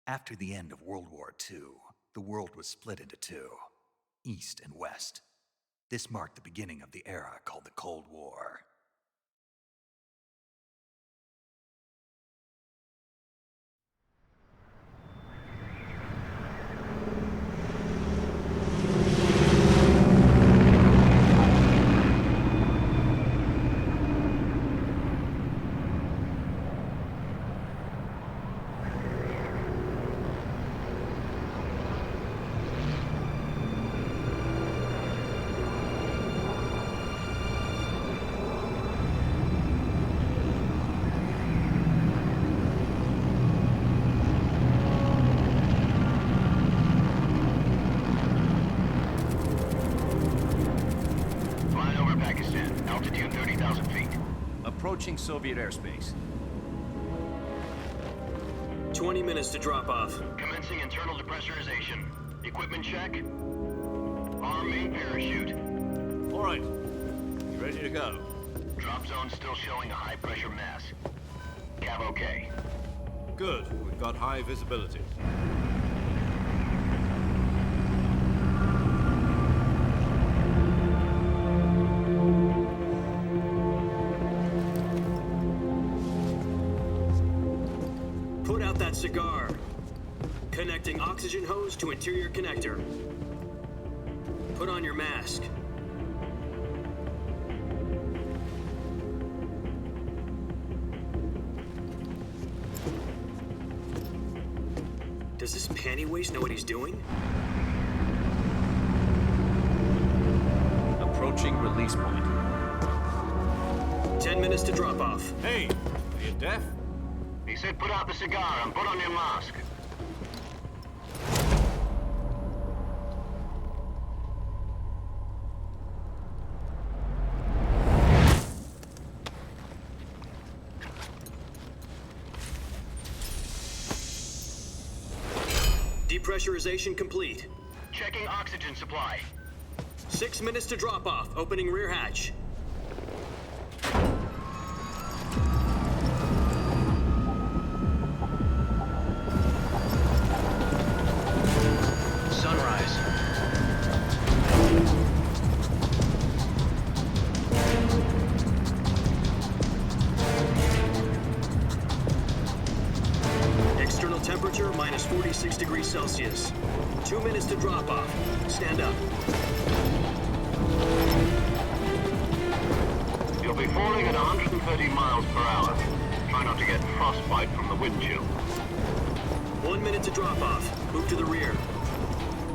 After the end of World War II, the world was split into two, East and West. This marked the beginning of the era called the Cold War. Approaching Soviet airspace. 20 minutes to drop off. Commencing internal depressurization. Equipment check. Arm main parachute. All right. You ready to go? Drop zone still showing a high pressure mass. Cav okay. Good. We've got high visibility. Cigar. Connecting oxygen hose to interior connector. Put on your mask. Does this panty waste know what he's doing? Approaching release point. 10 minutes to drop off. Hey, are you deaf? He said put out the cigar and put on your mask. Depressurization complete. Checking oxygen supply. 6 minutes to drop off. Opening rear hatch. Temperature minus 46 degrees Celsius. 2 minutes to drop off. Stand up. You'll be falling at 130 miles per hour. Try not to get frostbite from the wind chill. 1 minute to drop off. Move to the rear.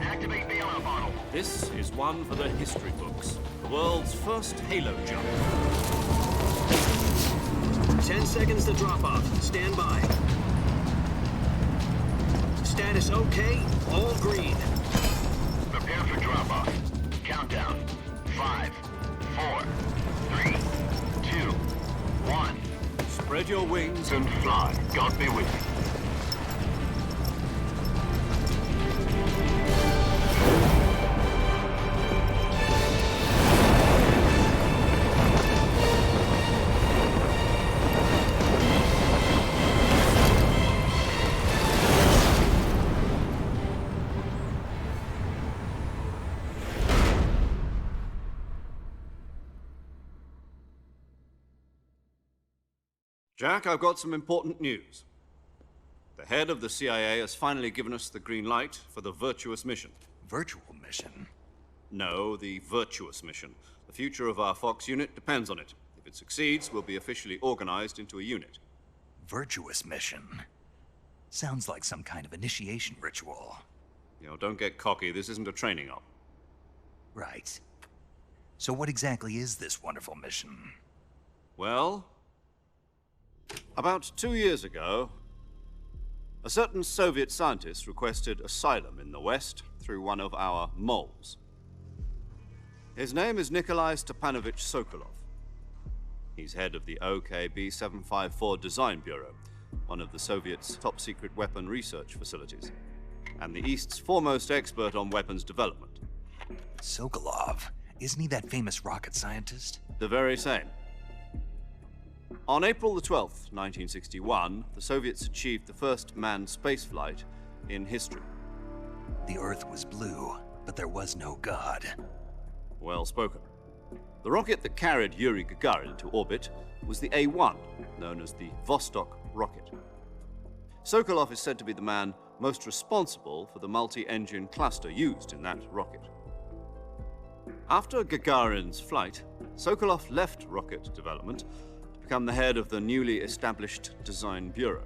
Activate the yellow bottle. This is one for the history books. The world's first halo jump. 10 seconds to drop off. Stand by. Status okay, all green. Prepare for drop-off. Countdown. 5, 4, 3, 2, 1. Spread your wings And fly. God be with you. Jack, I've got some important news. The head of the CIA has finally given us the green light for the virtuous mission. Virtual mission? No, the virtuous mission. The future of our Fox unit depends on it. If it succeeds, we'll be officially organized into a unit. Virtuous mission? Sounds like some kind of initiation ritual. You know, don't get cocky. This isn't a training op. Right. So what exactly is this wonderful mission? Well, about 2 years ago, a certain Soviet scientist requested asylum in the West through one of our moles. His name is Nikolai Stepanovich Sokolov. He's head of the OKB 754 Design Bureau, one of the Soviets' top-secret weapon research facilities, and the East's foremost expert on weapons development. Sokolov? Isn't he that famous rocket scientist? The very same. On April the 12th, 1961, the Soviets achieved the first manned spaceflight in history. The Earth was blue, but there was no God. Well spoken. The rocket that carried Yuri Gagarin to orbit was the A-1, known as the Vostok rocket. Sokolov is said to be the man most responsible for the multi-engine cluster used in that rocket. After Gagarin's flight, Sokolov left rocket development to become the head of the newly established Design Bureau.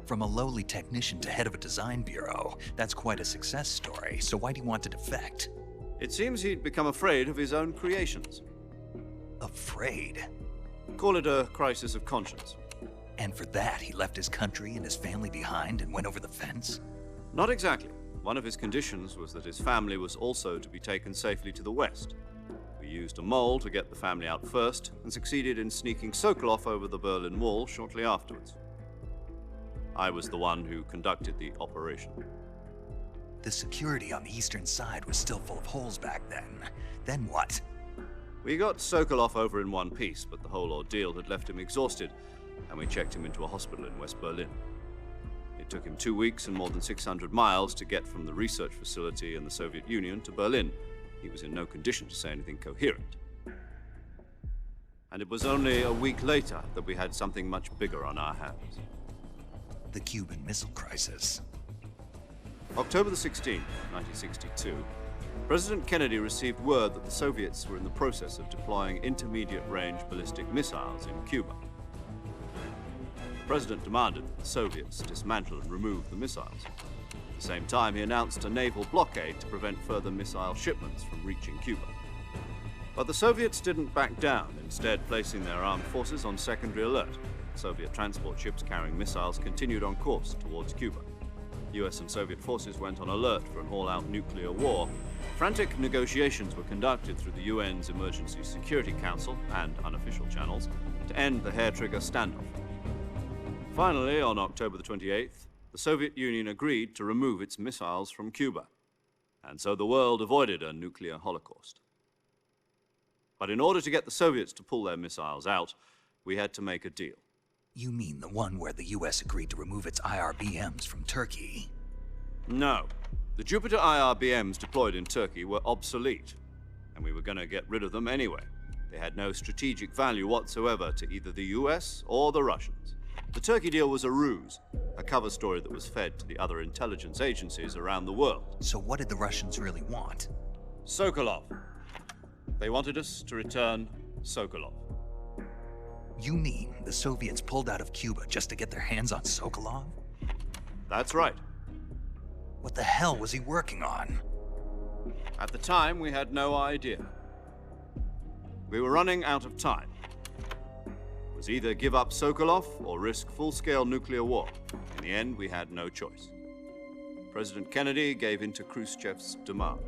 From a lowly technician to head of a design bureau, that's quite a success story, so why do you want to defect? It seems he'd become afraid of his own creations. Afraid? Call it a crisis of conscience. And for that, he left his country and his family behind and went over the fence? Not exactly. One of his conditions was that his family was also to be taken safely to the west. We used a mole to get the family out first and succeeded in sneaking Sokolov over the Berlin Wall shortly afterwards. I was the one who conducted the operation. The security on the eastern side was still full of holes back then. Then what? We got Sokolov over in one piece, but the whole ordeal had left him exhausted, and we checked him into a hospital in West Berlin. It took him 2 weeks and more than 600 miles to get from the research facility in the Soviet Union to Berlin. He was in no condition to say anything coherent. And it was only a week later that we had something much bigger on our hands. The Cuban Missile Crisis. October the 16th, 1962, President Kennedy received word that the Soviets were in the process of deploying intermediate-range ballistic missiles in Cuba. The President demanded that the Soviets dismantle and remove the missiles. At the same time, he announced a naval blockade to prevent further missile shipments from reaching Cuba. But the Soviets didn't back down, instead placing their armed forces on secondary alert. Soviet transport ships carrying missiles continued on course towards Cuba. US and Soviet forces went on alert for an all-out nuclear war. Frantic negotiations were conducted through the UN's Emergency Security Council and unofficial channels to end the hair-trigger standoff. Finally, on October the 28th, the Soviet Union agreed to remove its missiles from Cuba, and so the world avoided a nuclear holocaust. But in order to get the Soviets to pull their missiles out, we had to make a deal. You mean the one where the US agreed to remove its IRBMs from Turkey? No. The Jupiter IRBMs deployed in Turkey were obsolete, and we were going to get rid of them anyway. They had no strategic value whatsoever to either the US or the Russians. The Turkey deal was a ruse, a cover story that was fed to the other intelligence agencies around the world. So what did the Russians really want? Sokolov. They wanted us to return Sokolov. You mean the Soviets pulled out of Cuba just to get their hands on Sokolov? That's right. What the hell was he working on? At the time, we had no idea. We were running out of time. It was either give up Sokolov or risk full-scale nuclear war. In the end, we had no choice. President Kennedy gave in to Khrushchev's demand.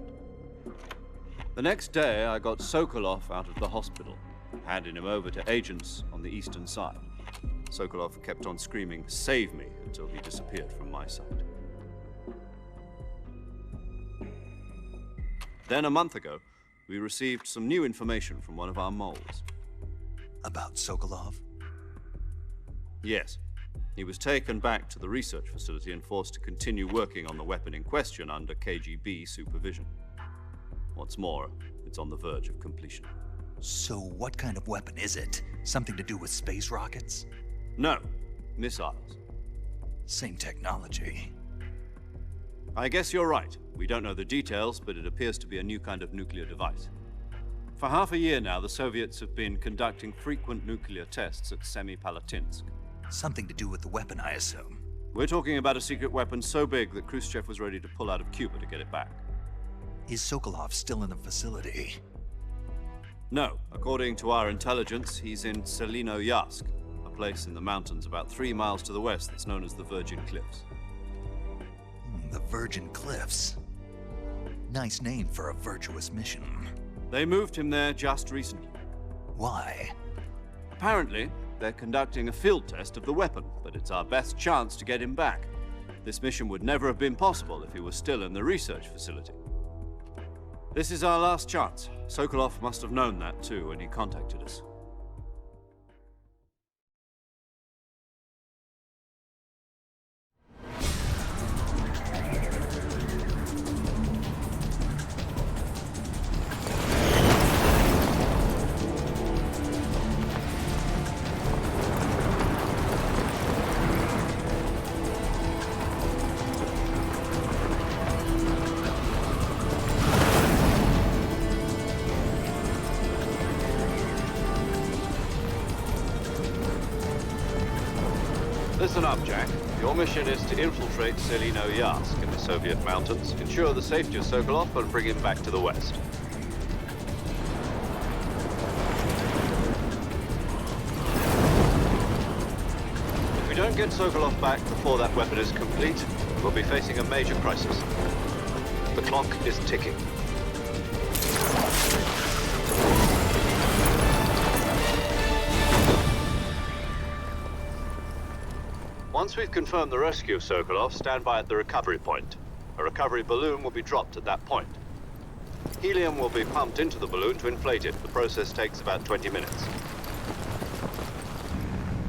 The next day, I got Sokolov out of the hospital, handing him over to agents on the eastern side. Sokolov kept on screaming, "Save me," until he disappeared from my sight. Then a month ago, we received some new information from one of our moles. About Sokolov? Yes. He was taken back to the research facility and forced to continue working on the weapon in question under KGB supervision. What's more, it's on the verge of completion. So what kind of weapon is it? Something to do with space rockets? No, missiles. Same technology. I guess you're right. We don't know the details, but it appears to be a new kind of nuclear device. For half a year now, the Soviets have been conducting frequent nuclear tests at Semipalatinsk. Something to do with the weapon, I assume. We're talking about a secret weapon so big that Khrushchev was ready to pull out of Cuba to get it back. Is Sokolov still in the facility? No. According to our intelligence, he's in Selino-Yarsk, a place in the mountains about 3 miles to the west that's known as the Virgin Cliffs. The Virgin Cliffs. Nice name for a virtuous mission. They moved him there just recently. Why? Apparently, they're conducting a field test of the weapon, but it's our best chance to get him back. This mission would never have been possible if he was still in the research facility. This is our last chance. Sokolov must have known that too when he contacted us. Listen up, Jack. Your mission is to infiltrate Selino-Yask in the Soviet mountains, ensure the safety of Sokolov, and bring him back to the west. If we don't get Sokolov back before that weapon is complete, we'll be facing a major crisis. The clock is ticking. Once we've confirmed the rescue of Sokolov, stand by at the recovery point. A recovery balloon will be dropped at that point. Helium will be pumped into the balloon to inflate it. The process takes about 20 minutes.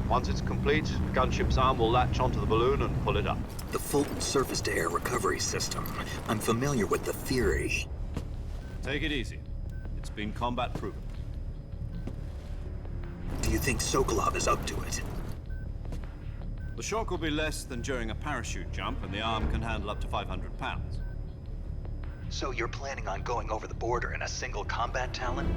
Once it's complete, the gunship's arm will latch onto the balloon and pull it up. The Fulton surface-to-air recovery system. I'm familiar with the theory. Take it easy. It's been combat proven. Do you think Sokolov is up to it? The shock will be less than during a parachute jump, and the arm can handle up to 500 pounds. So you're planning on going over the border in a single combat Talon?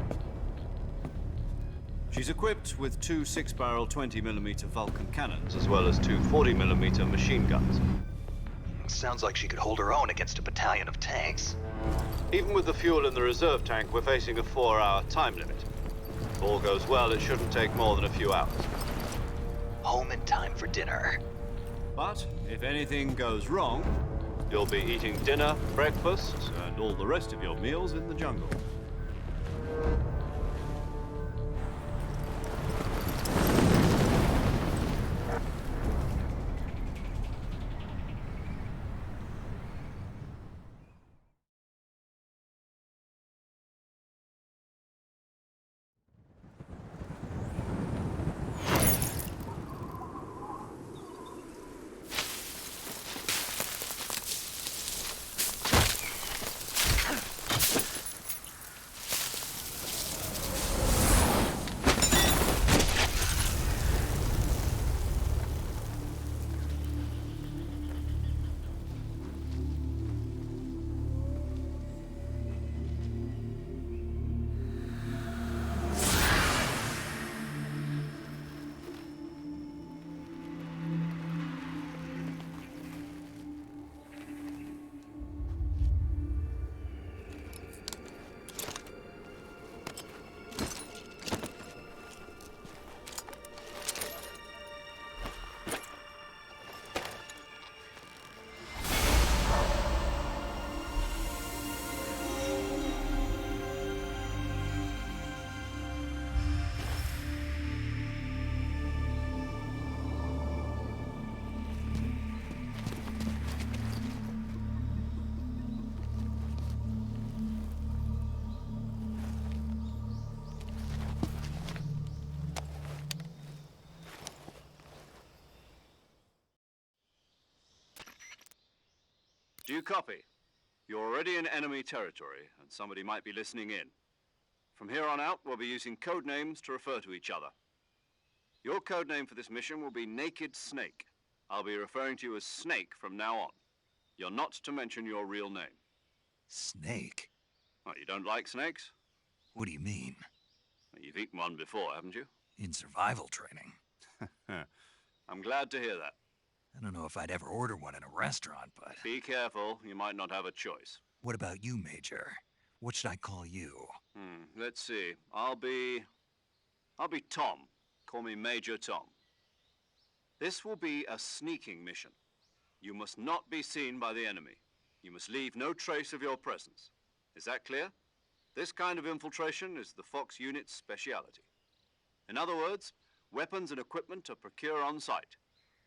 She's equipped with two 6-barrel 20mm Vulcan cannons, as well as two 40mm machine guns. Sounds like she could hold her own against a battalion of tanks. Even with the fuel in the reserve tank, we're facing a 4-hour time limit. If all goes well, it shouldn't take more than a few hours. Home in time for dinner. But if anything goes wrong, you'll be eating dinner, breakfast, and all the rest of your meals in the jungle. Do you copy? You're already in enemy territory, and somebody might be listening in. From here on out, we'll be using code names to refer to each other. Your code name for this mission will be Naked Snake. I'll be referring to you as Snake from now on. You're not to mention your real name. Snake? What, you don't like snakes? What do you mean? Well, you've eaten one before, haven't you? In survival training. I'm glad to hear that. I don't know if I'd ever order one in a restaurant, but... Be careful, you might not have a choice. What about you, Major? What should I call you? Let's see. I'll be Tom. Call me Major Tom. This will be a sneaking mission. You must not be seen by the enemy. You must leave no trace of your presence. Is that clear? This kind of infiltration is the Fox unit's speciality. In other words, weapons and equipment are procured on site.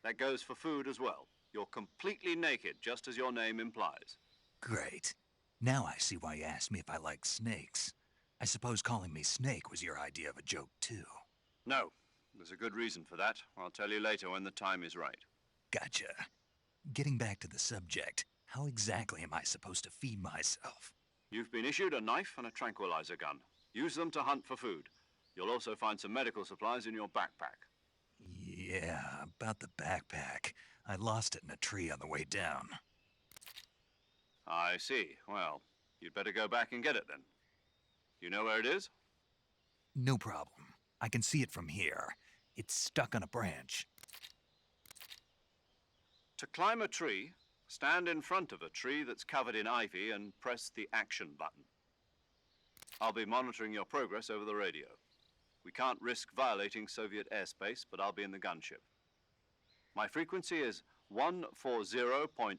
That goes for food as well. You're completely naked, just as your name implies. Great. Now I see why you asked me if I like snakes. I suppose calling me Snake was your idea of a joke, too. No, there's a good reason for that. I'll tell you later when the time is right. Gotcha. Getting back to the subject, how exactly am I supposed to feed myself? You've been issued a knife and a tranquilizer gun. Use them to hunt for food. You'll also find some medical supplies in your backpack. Yeah, about the backpack. I lost it in a tree on the way down. I see. Well, you'd better go back and get it then. You know where it is? No problem. I can see it from here. It's stuck on a branch. To climb a tree, stand in front of a tree that's covered in ivy and press the action button. I'll be monitoring your progress over the radio. We can't risk violating Soviet airspace, but I'll be in the gunship. My frequency is 140.85.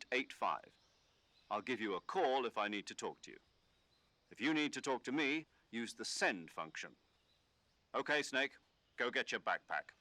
I'll give you a call if I need to talk to you. If you need to talk to me, use the send function. Okay, Snake, go get your backpack.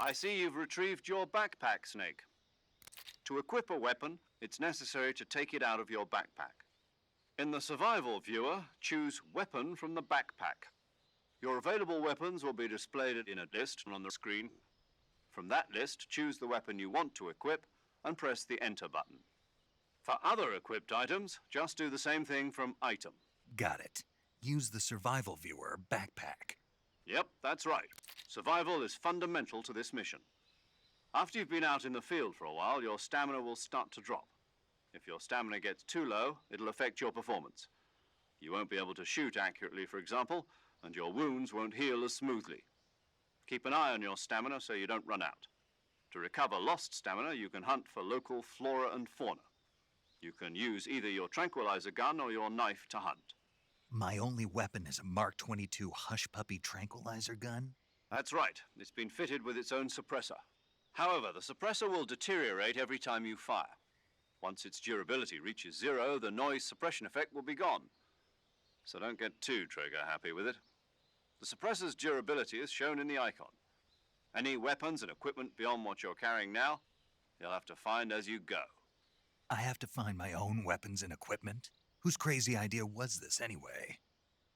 I see you've retrieved your backpack, Snake. To equip a weapon, it's necessary to take it out of your backpack. In the survival viewer, choose Weapon from the backpack. Your available weapons will be displayed in a list on the screen. From that list, choose the weapon you want to equip and press the Enter button. For other equipped items, just do the same thing from Item. Got it. Use the survival viewer backpack. Yep, that's right. Survival is fundamental to this mission. After you've been out in the field for a while, your stamina will start to drop. If your stamina gets too low, it'll affect your performance. You won't be able to shoot accurately, for example, and your wounds won't heal as smoothly. Keep an eye on your stamina so you don't run out. To recover lost stamina, you can hunt for local flora and fauna. You can use either your tranquilizer gun or your knife to hunt. My only weapon is a Mark 22 Hush Puppy tranquilizer gun? That's right. It's been fitted with its own suppressor. However, the suppressor will deteriorate every time you fire. Once its durability reaches 0, the noise suppression effect will be gone. So don't get too trigger-happy with it. The suppressor's durability is shown in the icon. Any weapons and equipment beyond what you're carrying now, you'll have to find as you go. I have to find my own weapons and equipment? Whose crazy idea was this anyway?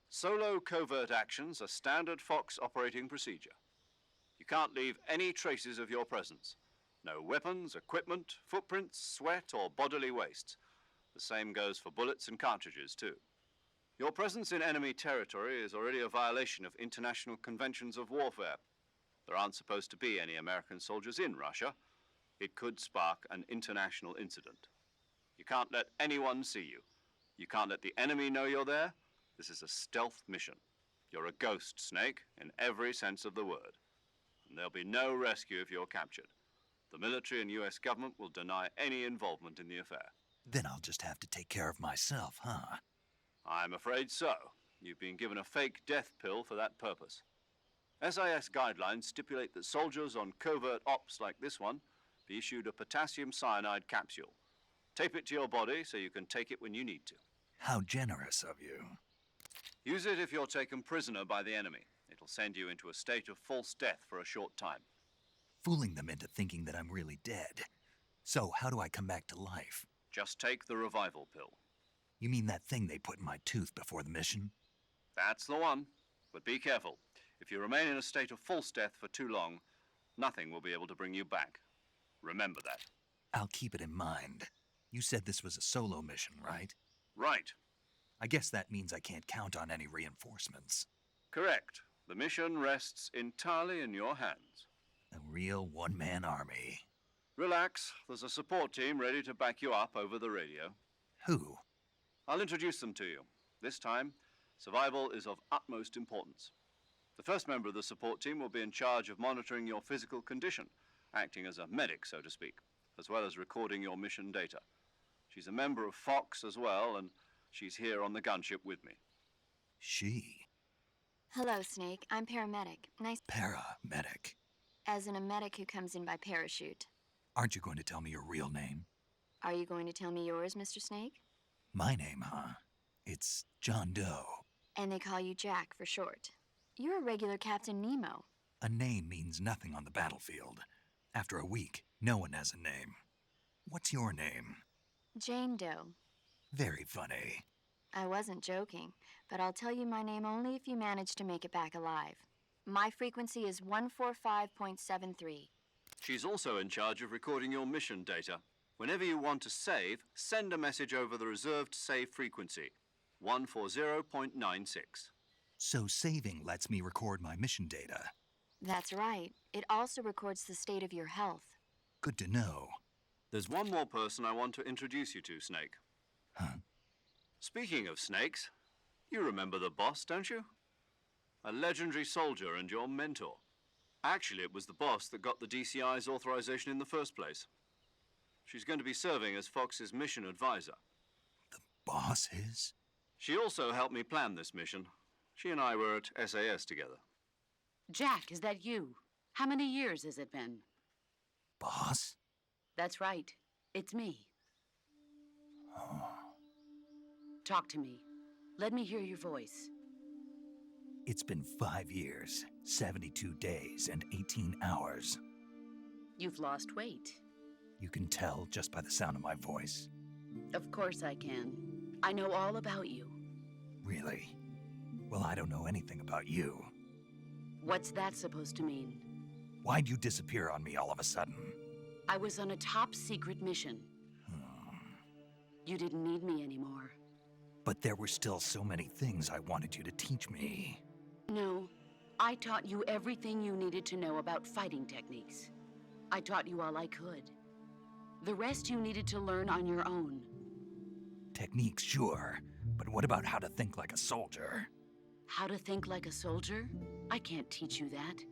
Solo covert actions are standard Fox operating procedure. You can't leave any traces of your presence. No weapons, equipment, footprints, sweat, or bodily wastes. The same goes for bullets and cartridges, too. Your presence in enemy territory is already a violation of international conventions of warfare. There aren't supposed to be any American soldiers in Russia. It could spark an international incident. You can't let anyone see you. You can't let the enemy know you're there. This is a stealth mission. You're a ghost, Snake, in every sense of the word. And there'll be no rescue if you're captured. The military and US government will deny any involvement in the affair. Then I'll just have to take care of myself, huh? I'm afraid so. You've been given a fake death pill for that purpose. SIS guidelines stipulate that soldiers on covert ops like this one be issued a potassium cyanide capsule. Tape it to your body so you can take it when you need to. How generous of you. Use it if you're taken prisoner by the enemy. It'll send you into a state of false death for a short time. Fooling them into thinking that I'm really dead. So, how do I come back to life? Just take the revival pill. You mean that thing they put in my tooth before the mission? That's the one. But be careful. If you remain in a state of false death for too long, nothing will be able to bring you back. Remember that. I'll keep it in mind. You said this was a solo mission, right? Right. I guess that means I can't count on any reinforcements. Correct. The mission rests entirely in your hands. A real one-man army. Relax. There's a support team ready to back you up over the radio. Who? I'll introduce them to you. This time, survival is of utmost importance. The first member of the support team will be in charge of monitoring your physical condition, acting as a medic, so to speak, as well as recording your mission data. She's a member of Fox as well, and she's here on the gunship with me. She? Hello, Snake. I'm paramedic. Nice. Paramedic. As in a medic who comes in by parachute. Aren't you going to tell me your real name? Are you going to tell me yours, Mr. Snake? My name, huh? It's John Doe. And they call you Jack for short. You're a regular Captain Nemo. A name means nothing on the battlefield. After a week, no one has a name. What's your name? Jane Doe. Very funny. I wasn't joking, but I'll tell you my name only if you manage to make it back alive. My frequency is 145.73. She's also in charge of recording your mission data. Whenever you want to save, send a message over the reserved save frequency, 140.96. So saving lets me record my mission data. That's right. It also records the state of your health. Good to know. There's one more person I want to introduce you to, Snake. Huh? Speaking of snakes, you remember the boss, don't you? A legendary soldier and your mentor. Actually, it was the boss that got the DCI's authorization in the first place. She's going to be serving as Fox's mission advisor. The boss is? She also helped me plan this mission. She and I were at SAS together. Jack, is that you? How many years has it been? Boss? That's right. It's me. Oh. Talk to me. Let me hear your voice. It's been 5 years, 72 days, and 18 hours. You've lost weight. You can tell just by the sound of my voice. Of course I can. I know all about you. Really? Well, I don't know anything about you. What's that supposed to mean? Why'd you disappear on me all of a sudden? I was on a top-secret mission. You didn't need me anymore. But there were still so many things I wanted you to teach me. No, I taught you everything you needed to know about fighting techniques. I taught you all I could. The rest you needed to learn on your own. Techniques, sure. But what about how to think like a soldier? How to think like a soldier? I can't teach you that.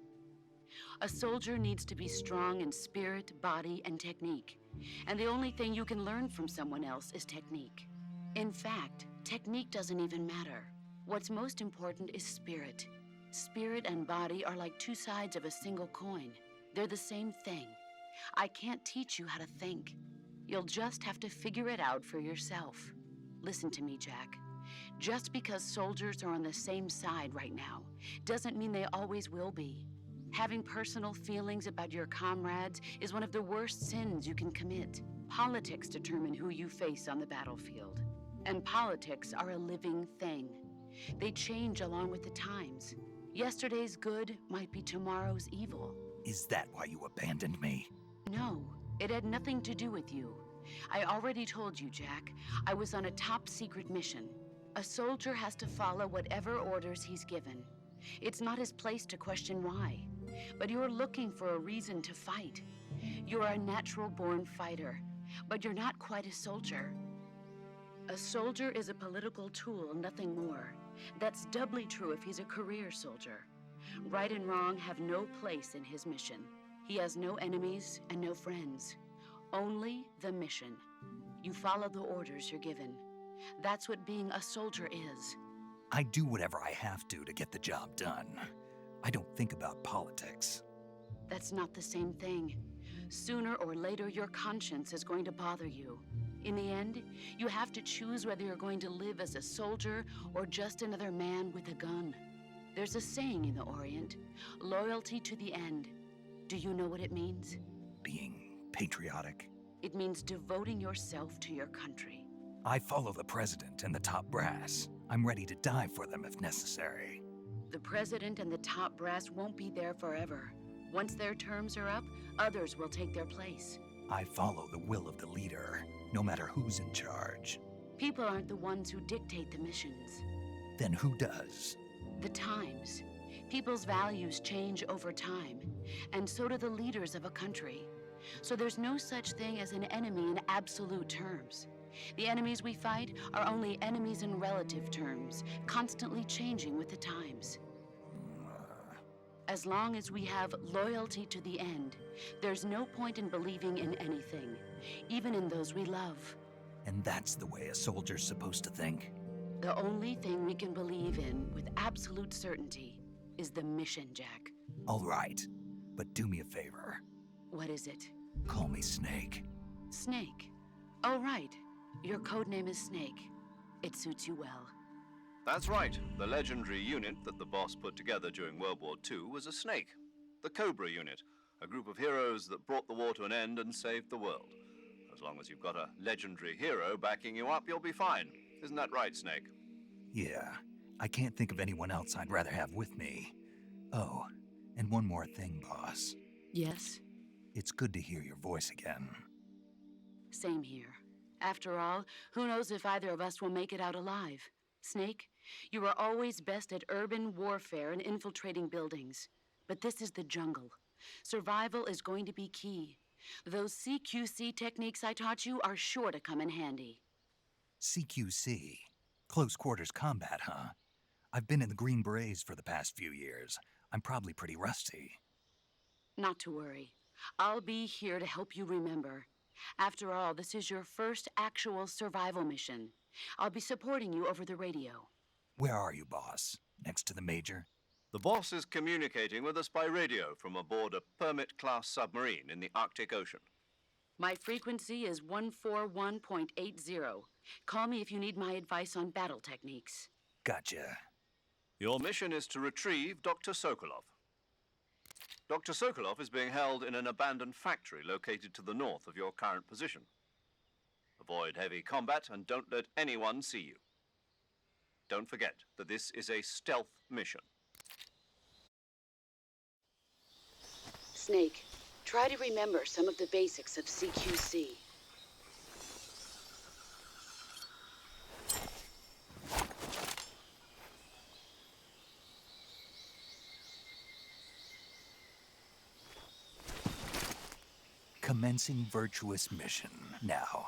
A soldier needs to be strong in spirit, body, and technique. And the only thing you can learn from someone else is technique. In fact, technique doesn't even matter. What's most important is spirit. Spirit and body are like two sides of a single coin. They're the same thing. I can't teach you how to think. You'll just have to figure it out for yourself. Listen to me, Jack. Just because soldiers are on the same side right now doesn't mean they always will be. Having personal feelings about your comrades is one of the worst sins you can commit. Politics determine who you face on the battlefield. And politics are a living thing. They change along with the times. Yesterday's good might be tomorrow's evil. Is that why you abandoned me? No, it had nothing to do with you. I already told you, Jack. I was on a top-secret mission. A soldier has to follow whatever orders he's given. It's not his place to question why. But you're looking for a reason to fight. You're a natural-born fighter, but you're not quite a soldier. A soldier is a political tool, nothing more. That's doubly true if he's a career soldier. Right and wrong have no place in his mission. He has no enemies and no friends. Only the mission. You follow the orders you're given. That's what being a soldier is. I do whatever I have to get the job done. I don't think about politics. That's not the same thing. Sooner or later, your conscience is going to bother you. In the end, you have to choose whether you're going to live as a soldier or just another man with a gun. There's a saying in the Orient, loyalty to the end. Do you know what it means? Being patriotic. It means devoting yourself to your country. I follow the president and the top brass. I'm ready to die for them if necessary. The president and the top brass won't be there forever. Once their terms are up, others will take their place. I follow the will of the leader, no matter who's in charge. People aren't the ones who dictate the missions. Then who does? The times. People's values change over time, and so do the leaders of a country. So there's no such thing as an enemy in absolute terms. The enemies we fight are only enemies in relative terms, constantly changing with the times. As long as we have loyalty to the end, there's no point in believing in anything, even in those we love. And that's the way a soldier's supposed to think? The only thing we can believe in with absolute certainty is the mission, Jack. All right, but do me a favor. What is it? Call me Snake. Snake. Oh, right. Your code name is Snake. It suits you well. That's right. The legendary unit that the boss put together during World War II was a snake. The Cobra unit, a group of heroes that brought the war to an end and saved the world. As long as you've got a legendary hero backing you up, you'll be fine. Isn't that right, Snake? Yeah, I can't think of anyone else I'd rather have with me. Oh, and one more thing, boss. Yes? It's good to hear your voice again. Same here. After all, who knows if either of us will make it out alive? Snake, you are always best at urban warfare and infiltrating buildings. But this is the jungle. Survival is going to be key. Those CQC techniques I taught you are sure to come in handy. CQC? Close quarters combat, huh? I've been in the Green Berets for the past few years. I'm probably pretty rusty. Not to worry. I'll be here to help you remember. After all, this is your first actual survival mission. I'll be supporting you over the radio. Where are you, boss? Next to the Major? The boss is communicating with us by radio from aboard a Permit-class submarine in the Arctic Ocean. My frequency is 141.80. Call me if you need my advice on battle techniques. Gotcha. Your mission is to retrieve Dr. Sokolov. Dr. Sokolov is being held in an abandoned factory located to the north of your current position. Avoid heavy combat and don't let anyone see you. Don't forget that this is a stealth mission. Snake, try to remember some of the basics of CQC. Commencing virtuous mission now.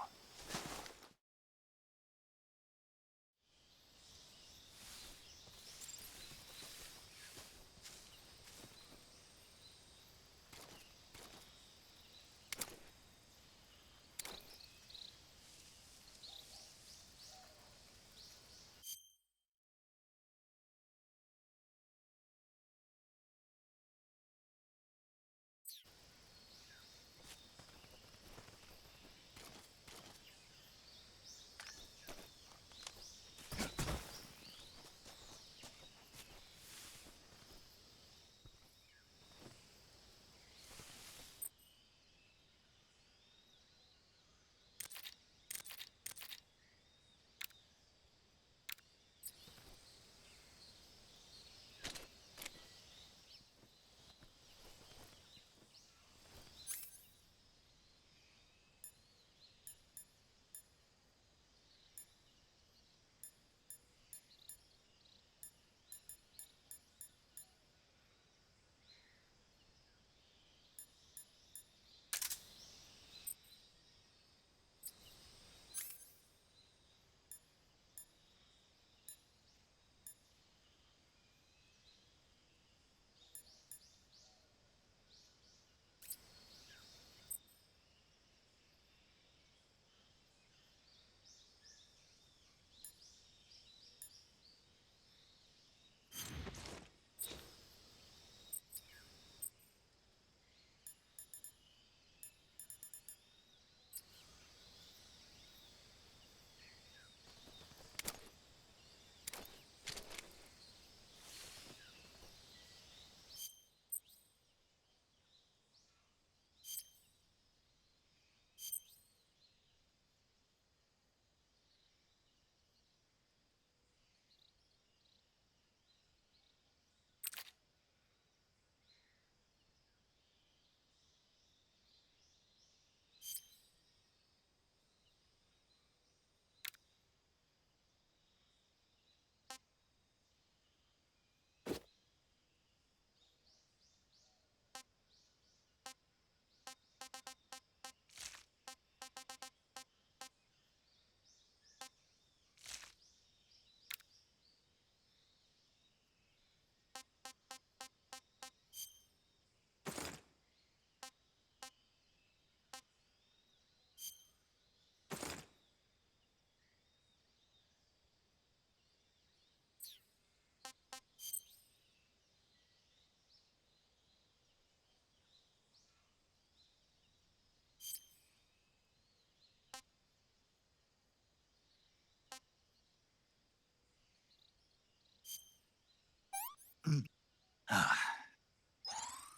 Ah,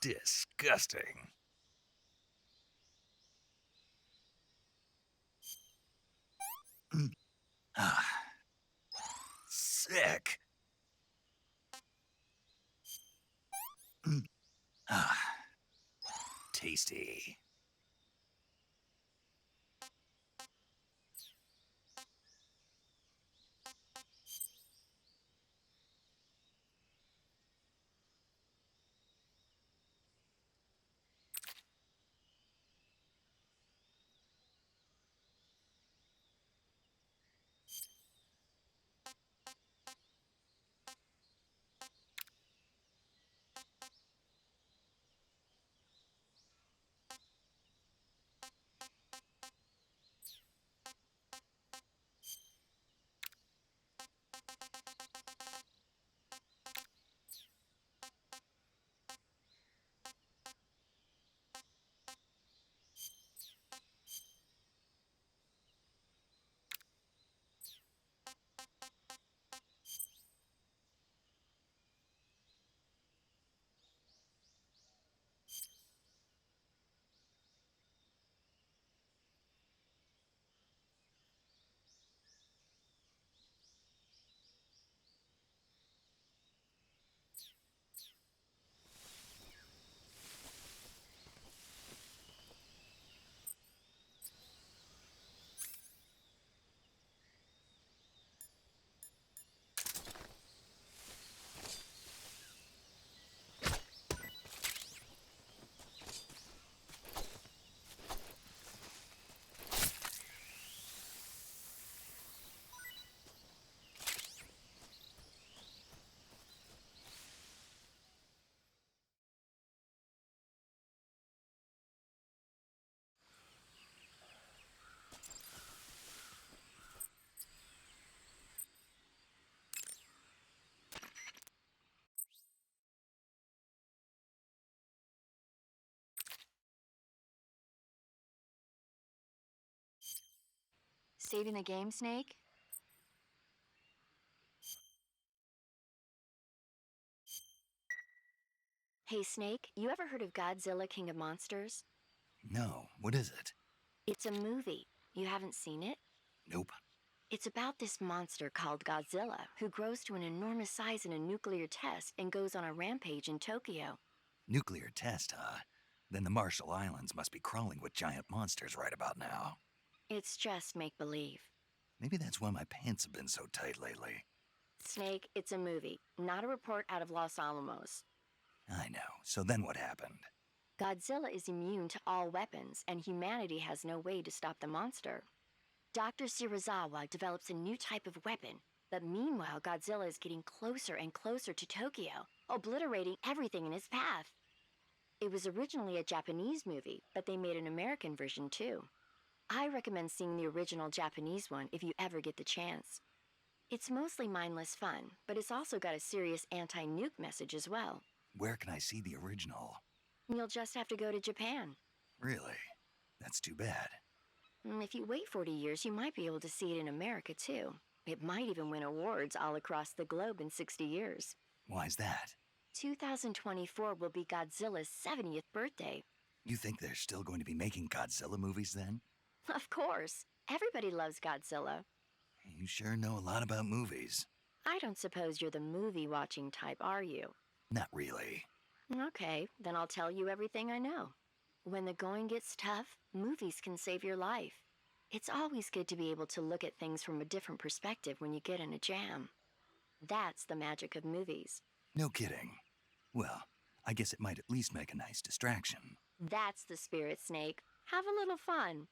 disgusting. Ah, sick. Ah, tasty. Saving the game, Snake? Hey, Snake, you ever heard of Godzilla King of Monsters? No, what is it? It's a movie. You haven't seen it? Nope. It's about this monster called Godzilla who grows to an enormous size in a nuclear test and goes on a rampage in Tokyo. Nuclear test, huh? Then the Marshall Islands must be crawling with giant monsters right about now. It's just make-believe. Maybe that's why my pants have been so tight lately. Snake, it's a movie, not a report out of Los Alamos. I know. So then what happened? Godzilla is immune to all weapons, and humanity has no way to stop the monster. Dr. Shirazawa develops a new type of weapon, but meanwhile Godzilla is getting closer and closer to Tokyo, obliterating everything in his path. It was originally a Japanese movie, but they made an American version too. I recommend seeing the original Japanese one if you ever get the chance. It's mostly mindless fun, but it's also got a serious anti-nuke message as well. Where can I see the original? You'll just have to go to Japan. Really? That's too bad. If you wait 40 years, you might be able to see it in America too. It might even win awards all across the globe in 60 years. Why's that? 2024 will be Godzilla's 70th birthday. You think they're still going to be making Godzilla movies then? Of course. Everybody loves Godzilla. You sure know a lot about movies. I don't suppose you're the movie-watching type, are you? Not really. Okay, then I'll tell you everything I know. When the going gets tough, movies can save your life. It's always good to be able to look at things from a different perspective when you get in a jam. That's the magic of movies. No kidding. Well, I guess it might at least make a nice distraction. That's the spirit, Snake. Have a little fun.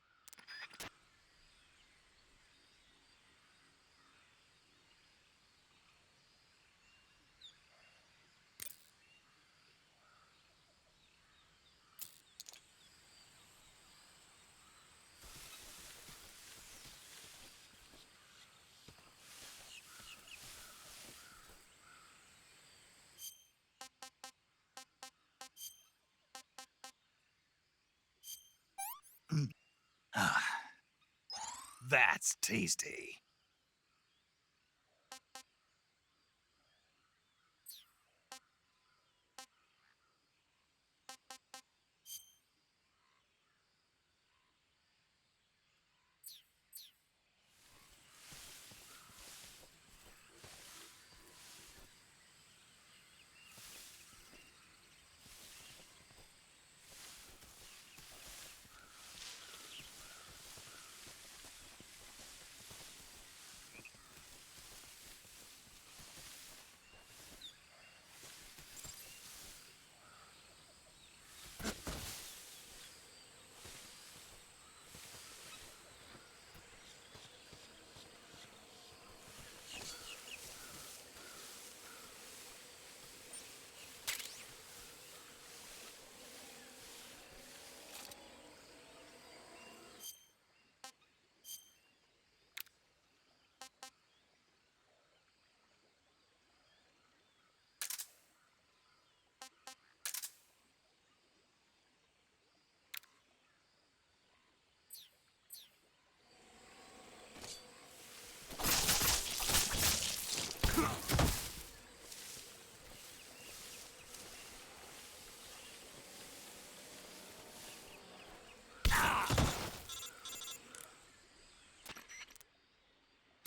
Ah, that's tasty.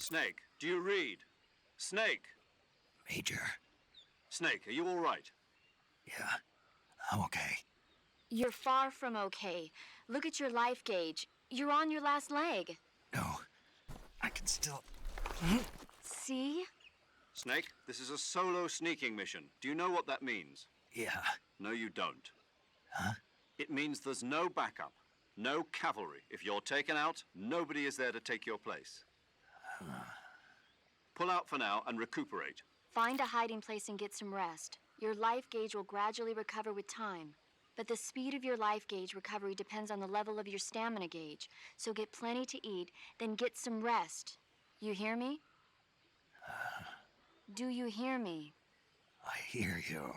Snake, do you read? Snake! Major. Snake, are you all right? Yeah, I'm okay. You're far from okay. Look at your life gauge. You're on your last leg. No, I can still... See? Snake, this is a solo sneaking mission. Do you know what that means? Yeah. No, you don't. Huh? It means there's no backup, no cavalry. If you're taken out, nobody is there to take your place. Pull out for now and recuperate. Find a hiding place and get some rest. Your life gauge will gradually recover with time. But the speed of your life gauge recovery depends on the level of your stamina gauge. So get plenty to eat, then get some rest. You hear me? Do you hear me? I hear you.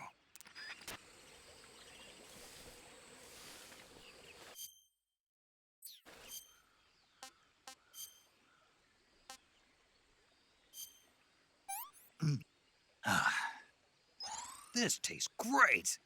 This tastes great!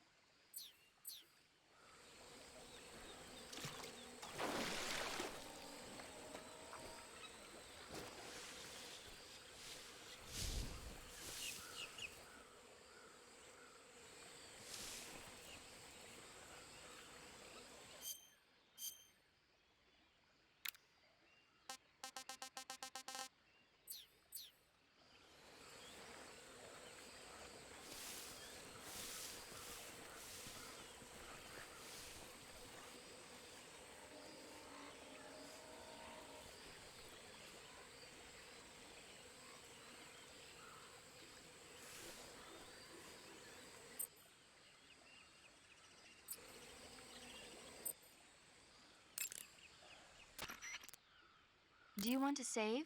Do you want to save?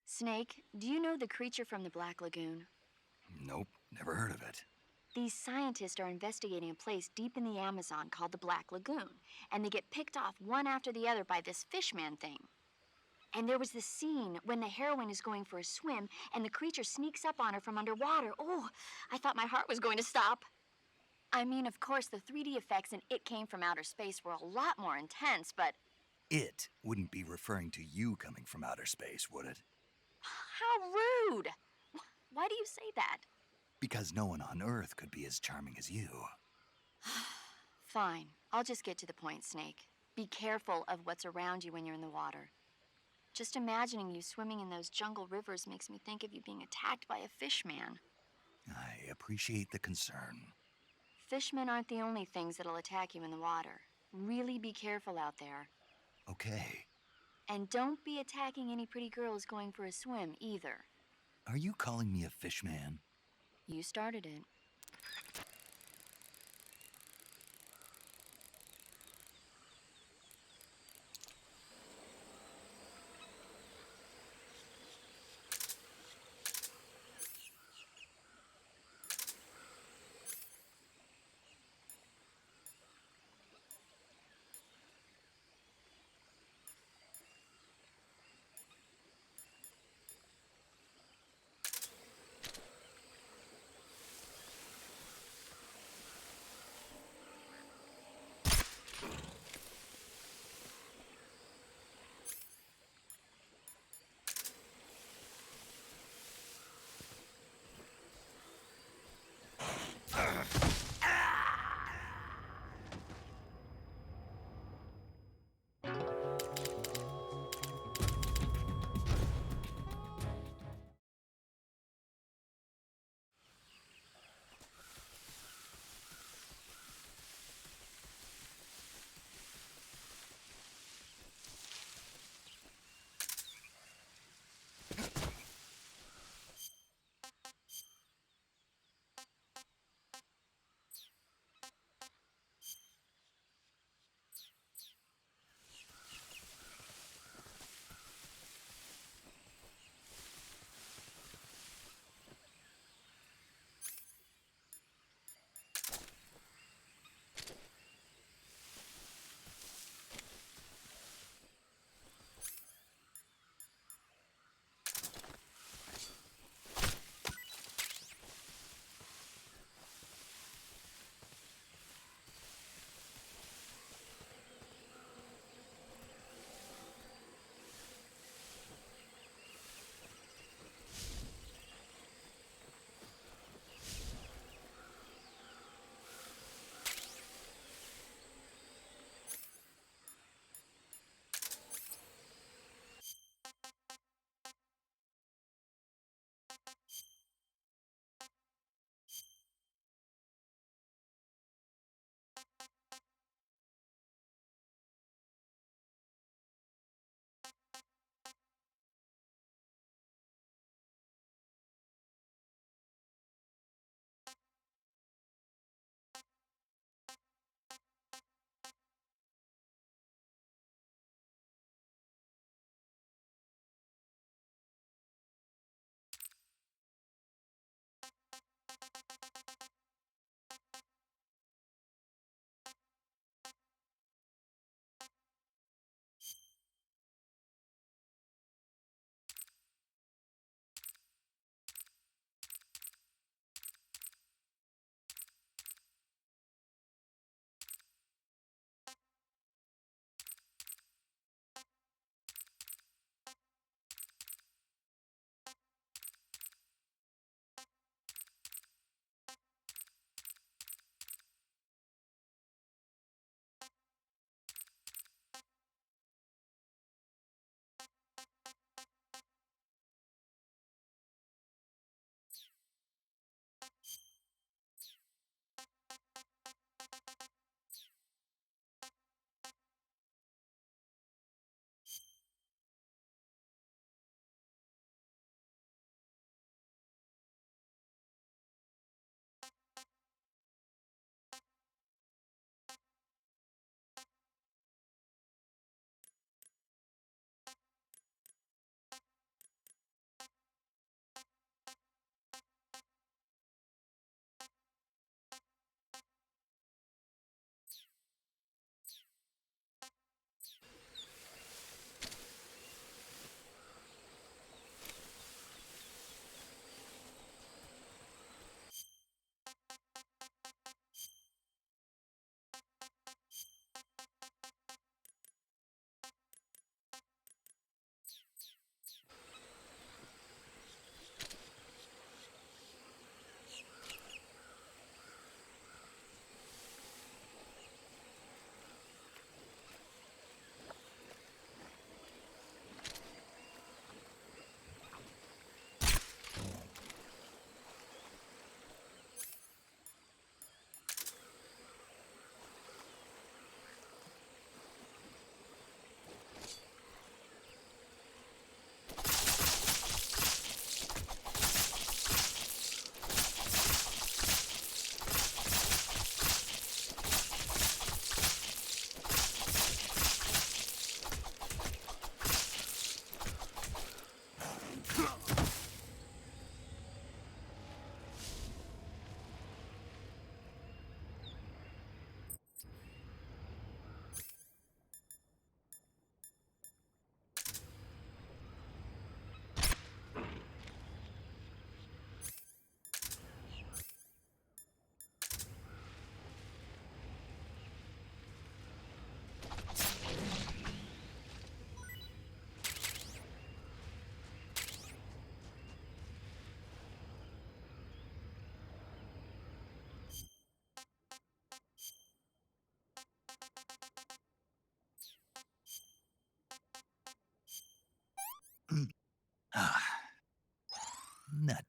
Snake, do you know the creature from the Black Lagoon? Nope, never heard of it. These scientists are investigating a place deep in the Amazon called the Black Lagoon, and they get picked off one after the other by this fishman thing. And there was this scene when the heroine is going for a swim, and the creature sneaks up on her from underwater. Oh, I thought my heart was going to stop. I mean, of course, the 3D effects in It Came from Outer Space were a lot more intense, but... It wouldn't be referring to you coming from outer space, would it? How rude! Why do you say that? Because no one on Earth could be as charming as you. Fine. I'll just get to the point, Snake. Be careful of what's around you when you're in the water. Just imagining you swimming in those jungle rivers makes me think of you being attacked by a fishman. I appreciate the concern. Fishmen aren't the only things that'll attack you in the water. Really be careful out there. Okay. And don't be attacking any pretty girls going for a swim, either. Are you calling me a fishman? You started it.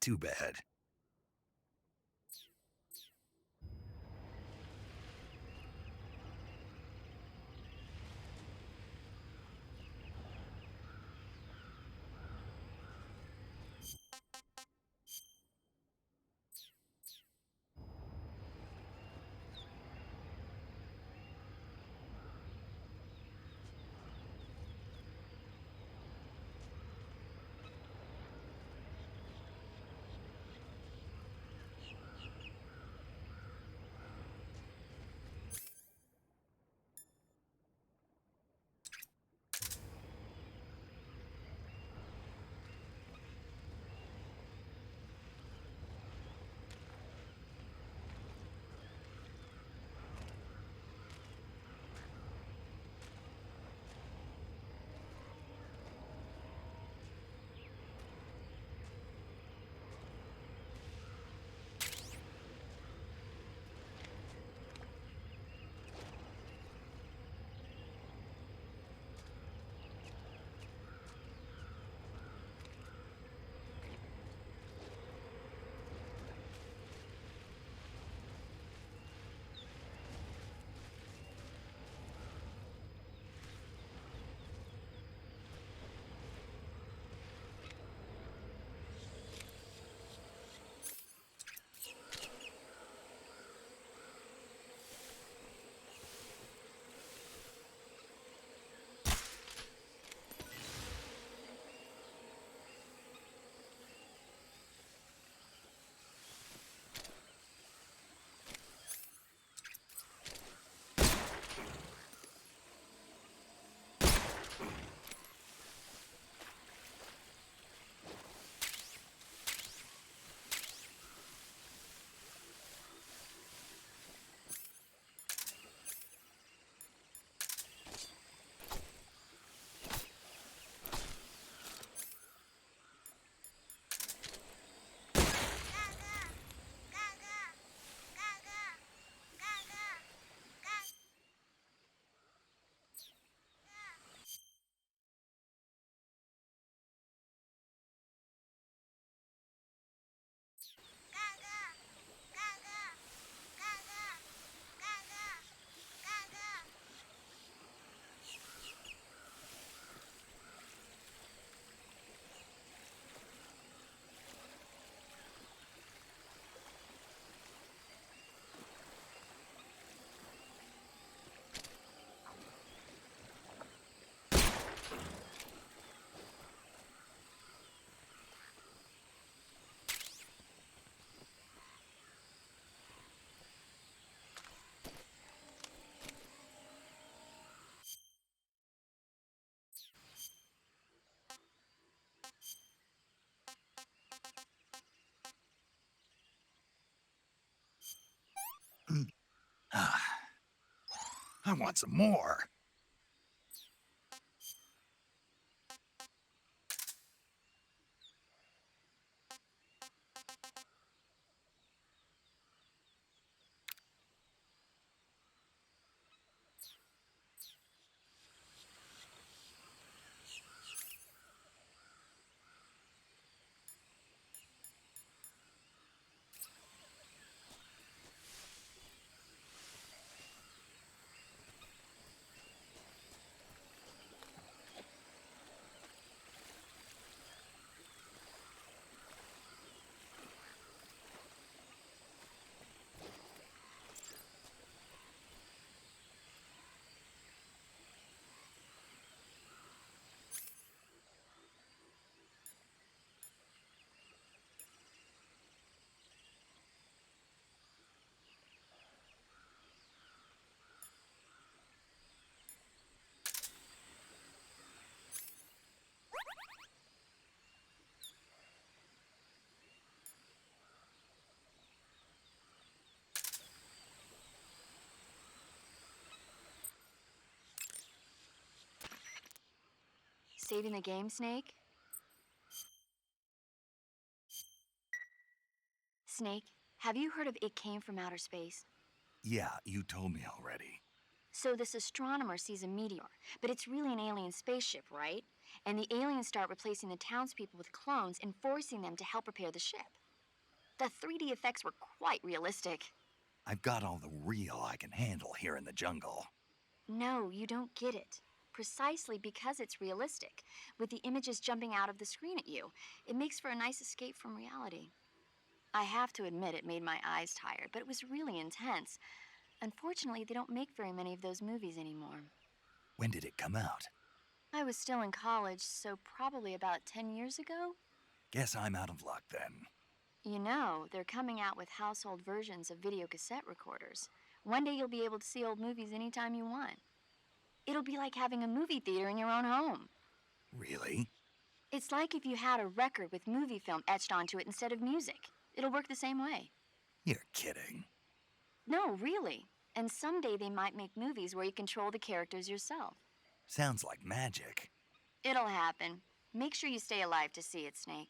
too bad. I want some more. Saving the game, Snake? Snake, have you heard of It Came from Outer Space? Yeah, you told me already. So this astronomer sees a meteor, but it's really an alien spaceship, right? And the aliens start replacing the townspeople with clones and forcing them to help repair the ship. The 3D effects were quite realistic. I've got all the real I can handle here in the jungle. No, you don't get it. Precisely because it's realistic, with the images jumping out of the screen at you, it makes for a nice escape from reality. I have to admit it made my eyes tired, but it was really intense. Unfortunately, they don't make very many of those movies anymore. When did it come out? I was still in college, so probably about 10 years ago. Guess I'm out of luck then. You know, they're coming out with household versions of video cassette recorders. One day you'll be able to see old movies anytime you want. It'll be like having a movie theater in your own home. Really? It's like if you had a record with movie film etched onto it instead of music. It'll work the same way. You're kidding. No, really. And someday they might make movies where you control the characters yourself. Sounds like magic. It'll happen. Make sure you stay alive to see it, Snake.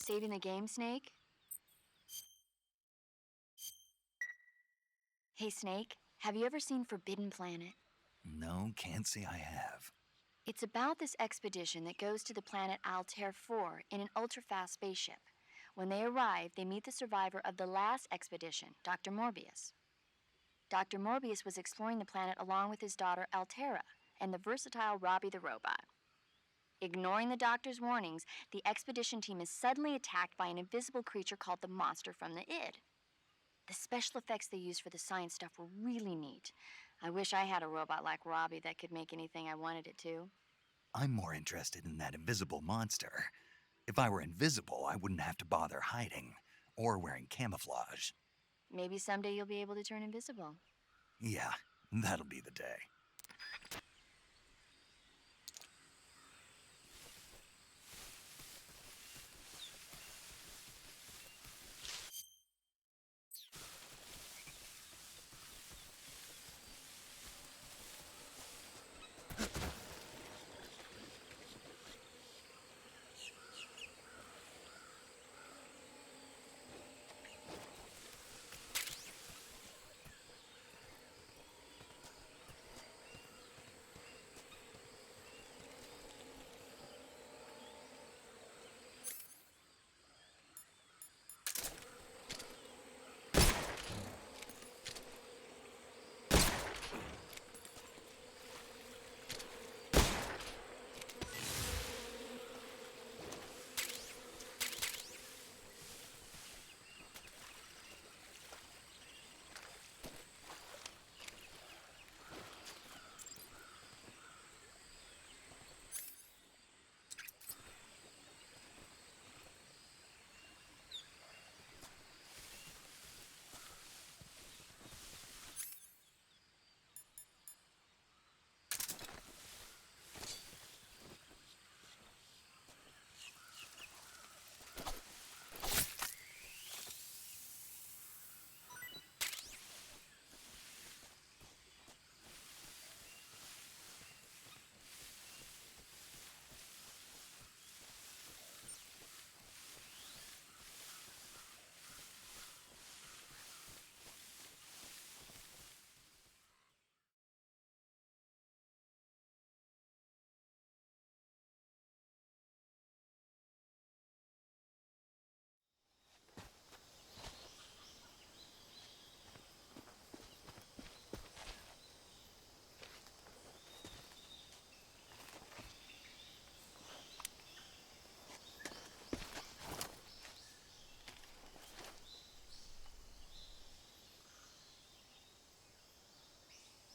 Saving the game, Snake? Hey, Snake, have you ever seen Forbidden Planet? No, can't say I have. It's about this expedition that goes to the planet Altair 4 in an ultra-fast spaceship. When they arrive, they meet the survivor of the last expedition, Dr. Morbius. Dr. Morbius was exploring the planet along with his daughter Altera and the versatile Robbie the robot. Ignoring the doctor's warnings, the expedition team is suddenly attacked by an invisible creature called the Monster from the Id. The special effects they used for the science stuff were really neat. I wish I had a robot like Robbie that could make anything I wanted it to. I'm more interested in that invisible monster. If I were invisible, I wouldn't have to bother hiding or wearing camouflage. Maybe someday you'll be able to turn invisible. Yeah, that'll be the day.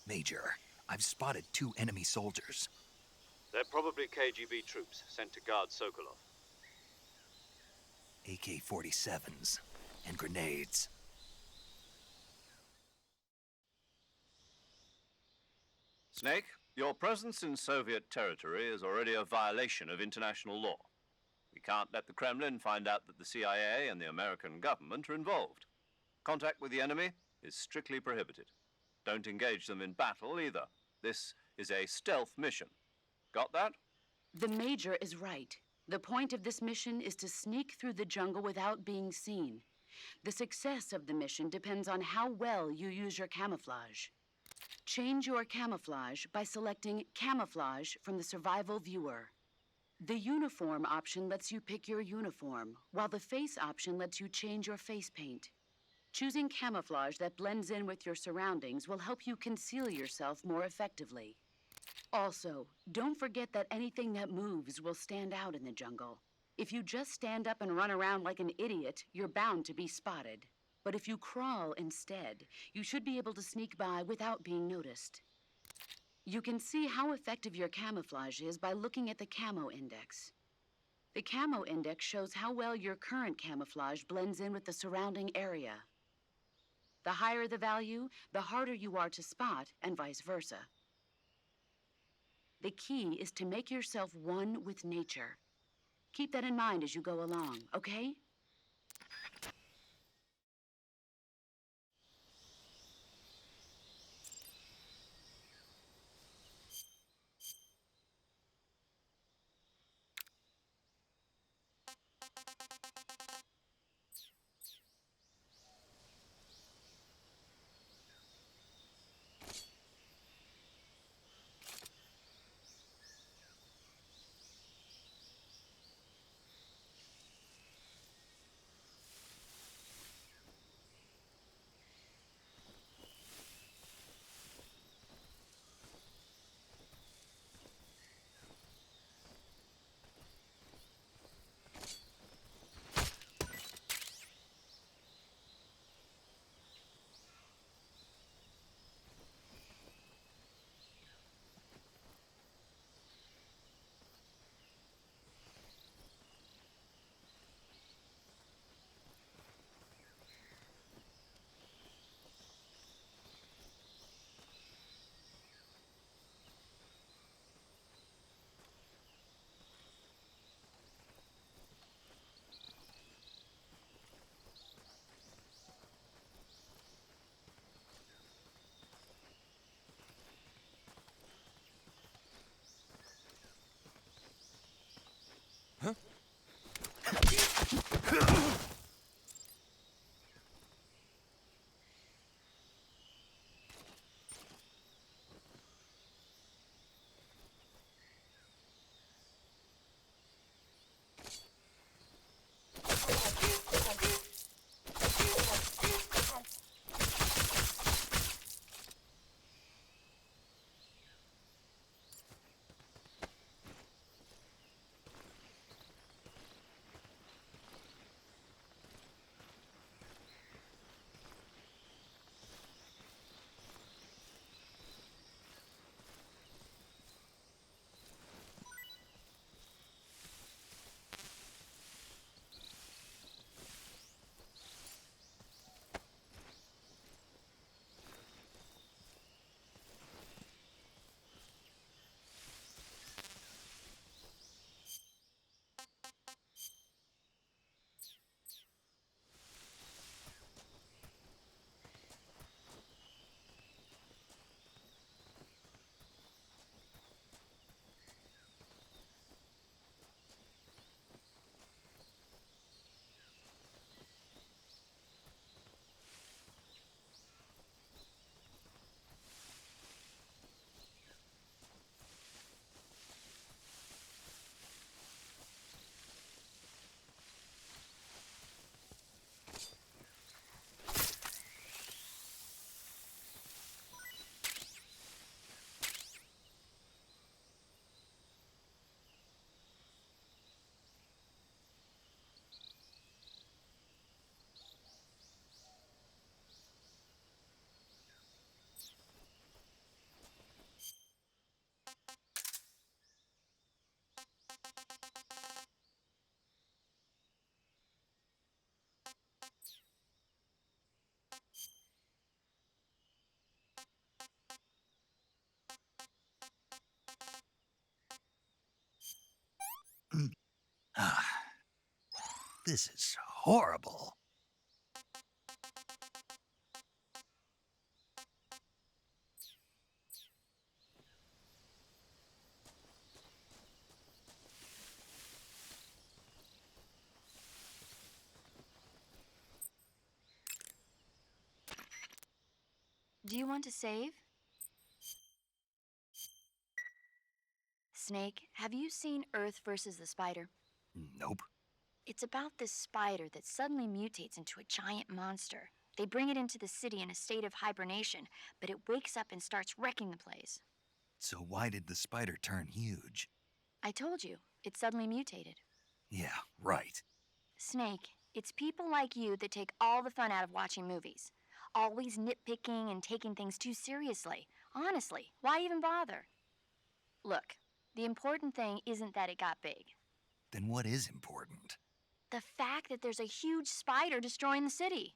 Major, I've spotted 2 enemy soldiers. They're probably KGB troops sent to guard Sokolov. AK-47s and grenades. Snake, your presence in Soviet territory is already a violation of international law. We can't let the Kremlin find out that the CIA and the American government are involved. Contact with the enemy is strictly prohibited. Don't engage them in battle either. This is a stealth mission. Got that? The Major is right. The point of this mission is to sneak through the jungle without being seen. The success of the mission depends on how well you use your camouflage. Change your camouflage by selecting Camouflage from the Survival Viewer. The Uniform option lets you pick your uniform, while the Face option lets you change your face paint. Choosing camouflage that blends in with your surroundings will help you conceal yourself more effectively. Also, don't forget that anything that moves will stand out in the jungle. If you just stand up and run around like an idiot, you're bound to be spotted. But if you crawl instead, you should be able to sneak by without being noticed. You can see how effective your camouflage is by looking at the Camo Index. The Camo Index shows how well your current camouflage blends in with the surrounding area. The higher the value, the harder you are to spot, and vice versa. The key is to make yourself one with nature. Keep that in mind as you go along, okay? This is horrible. Do you want to save? Snake, have you seen Earth versus the Spider? Nope. It's about this spider that suddenly mutates into a giant monster. They bring it into the city in a state of hibernation, but it wakes up and starts wrecking the place. So why did the spider turn huge? I told you, it suddenly mutated. Yeah, right. Snake, it's people like you that take all the fun out of watching movies. Always nitpicking and taking things too seriously. Honestly, why even bother? Look, the important thing isn't that it got big. Then what is important? The fact that there's a huge spider destroying the city.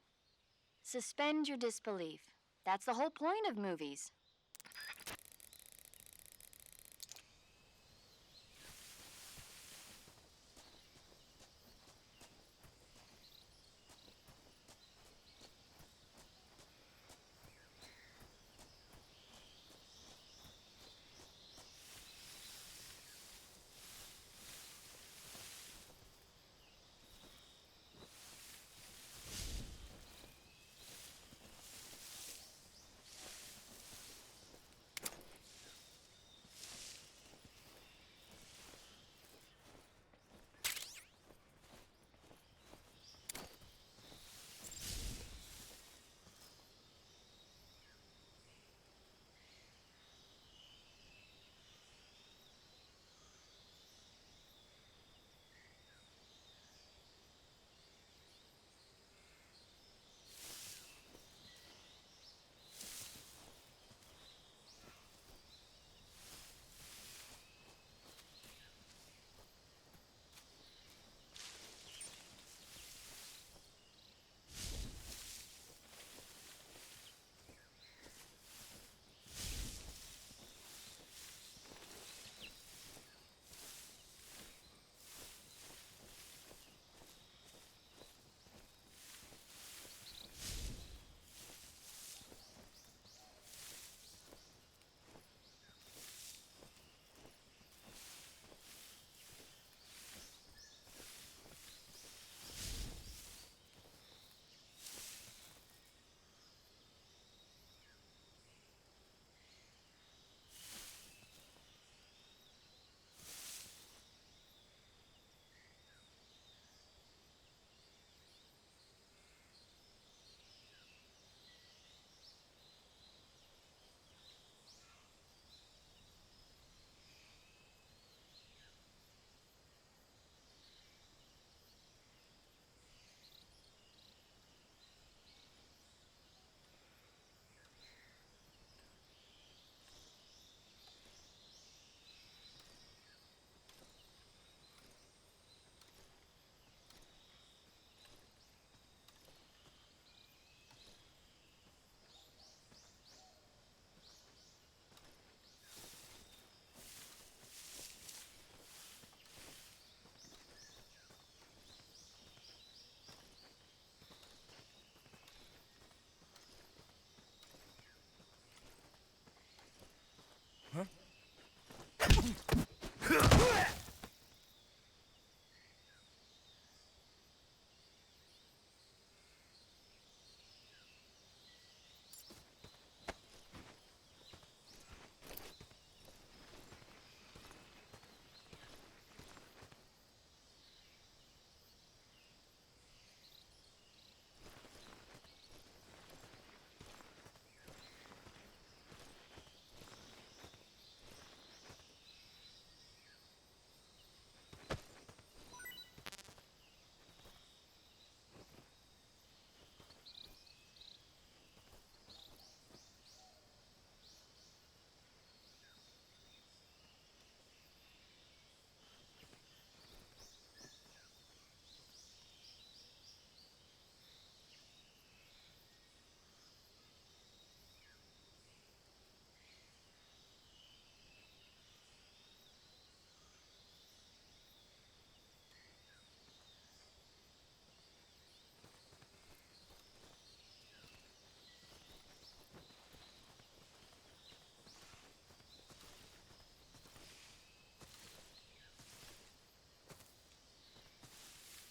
Suspend your disbelief. That's the whole point of movies.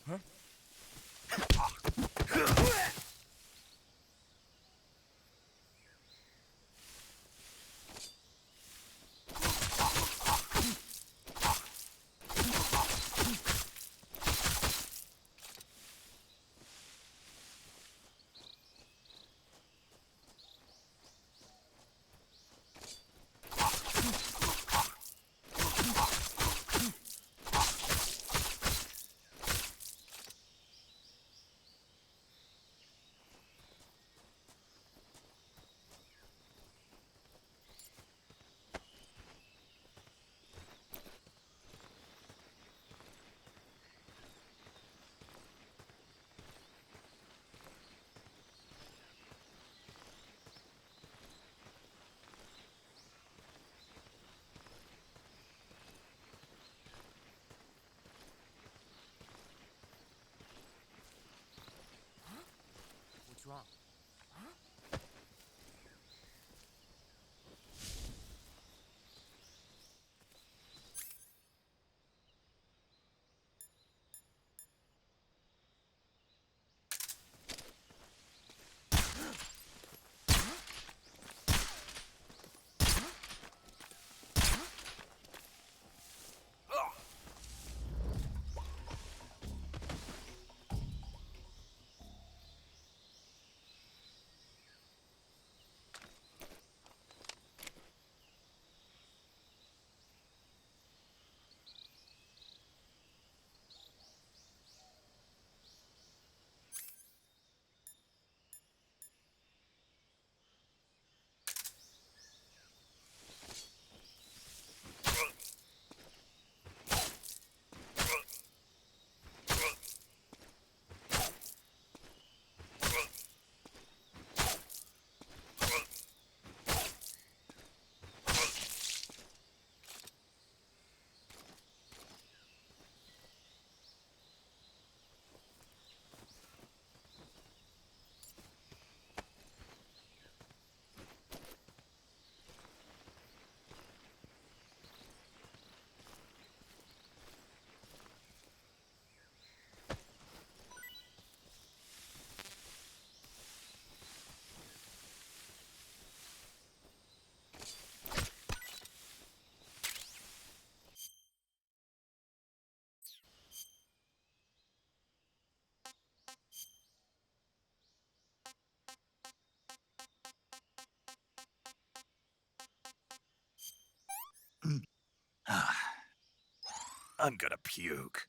What's wrong? I'm gonna puke.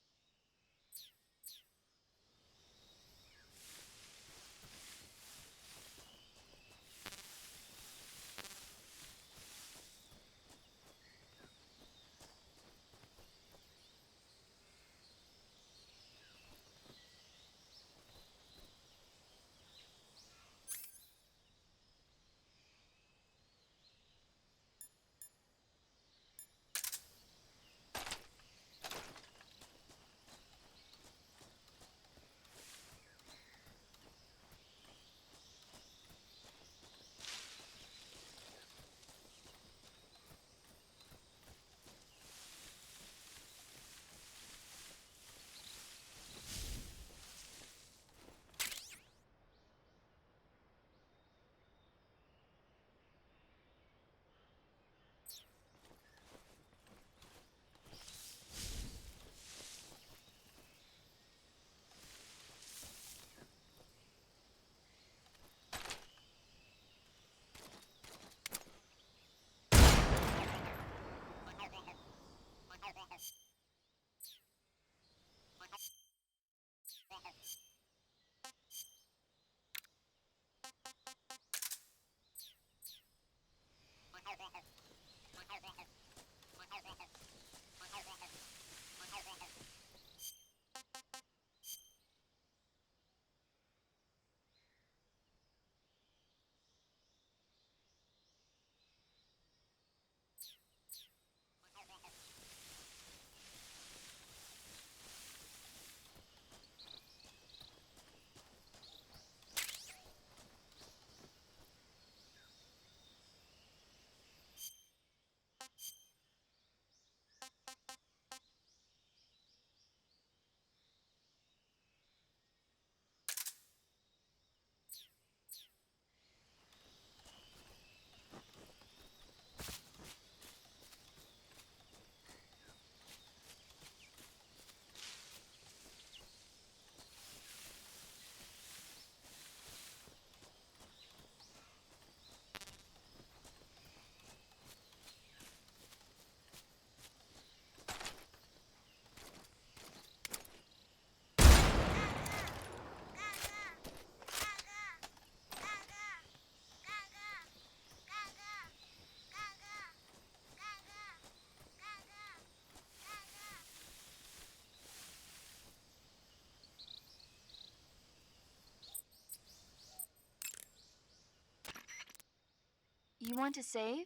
You want to save?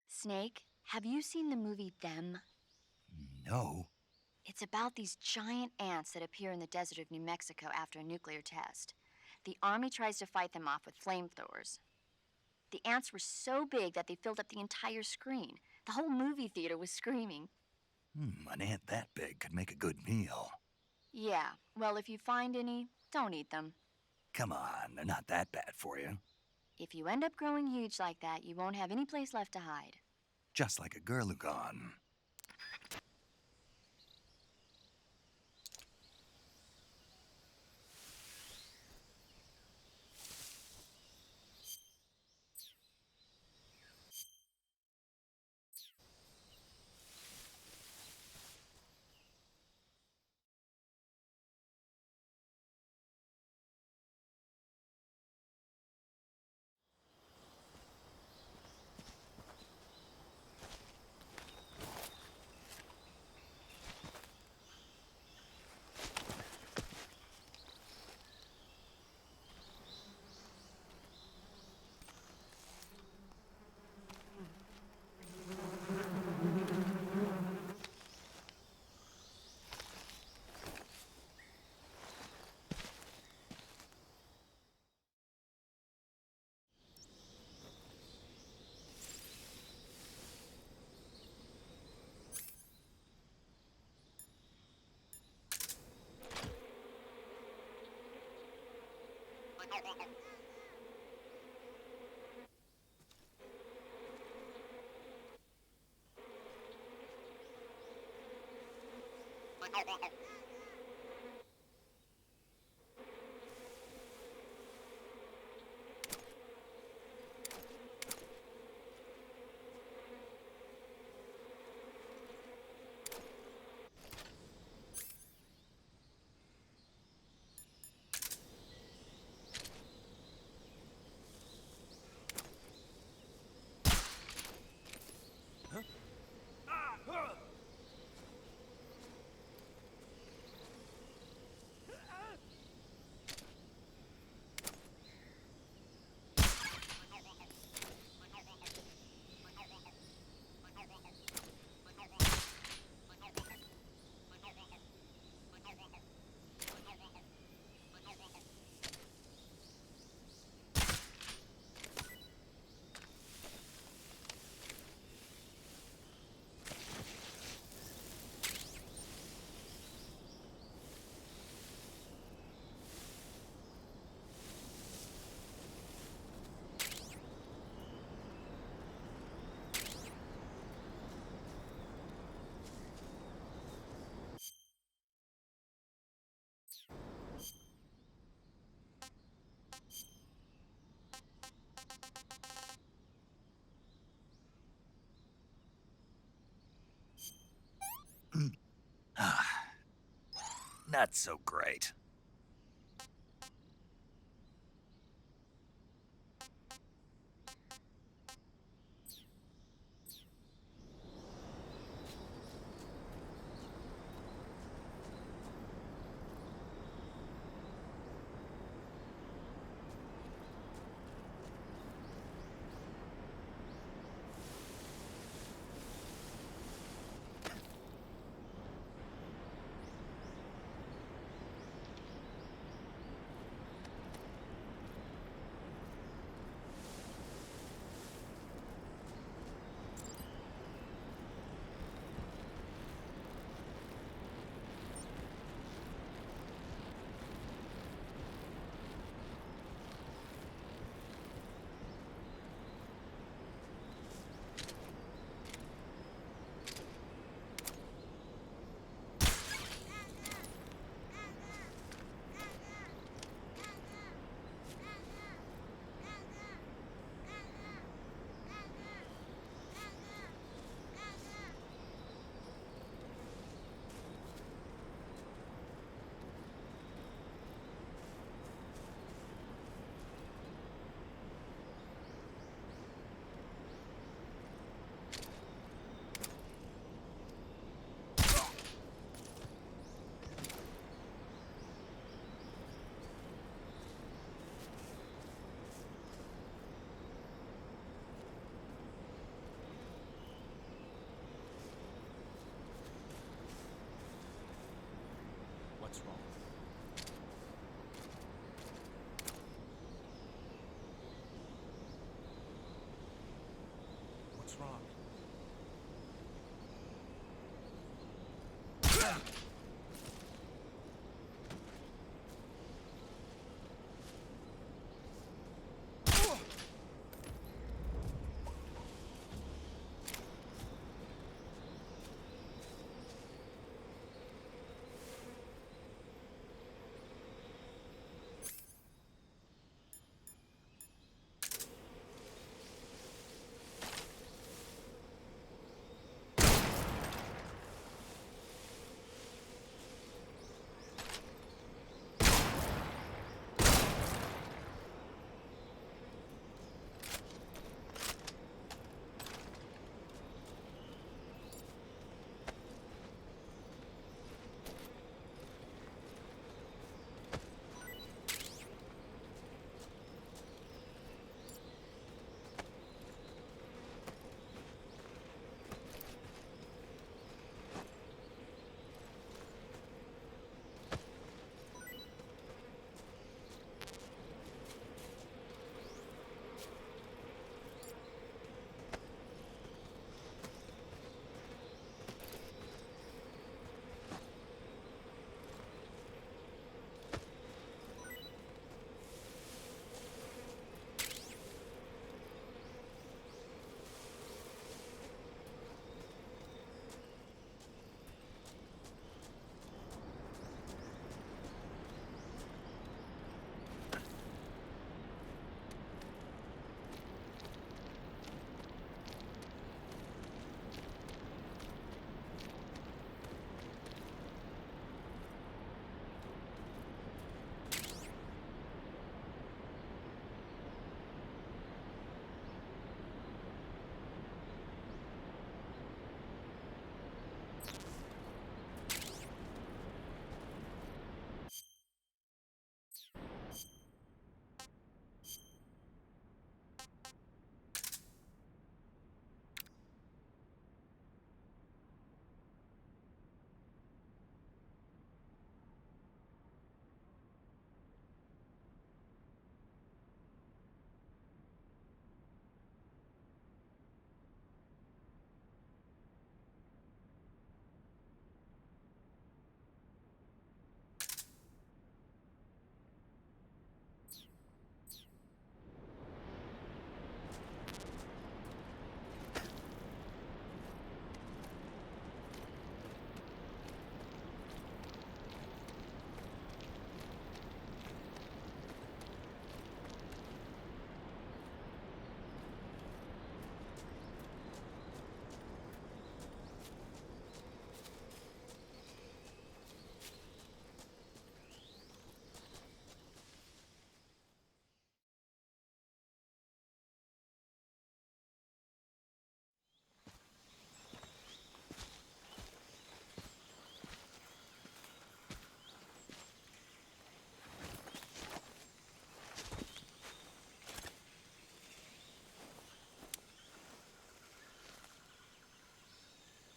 Snake, have you seen the movie Them? No. It's about these giant ants that appear in the desert of New Mexico after a nuclear test. The army tries to fight them off with flamethrowers. The ants were so big that they filled up the entire screen. The whole movie theater was screaming. An ant that big could make a good meal. Yeah, well, if you find any, don't eat them. Come on, they're not that bad for you. If you end up growing huge like that, you won't have any place left to hide. Just like a Gurlugon. Not so great.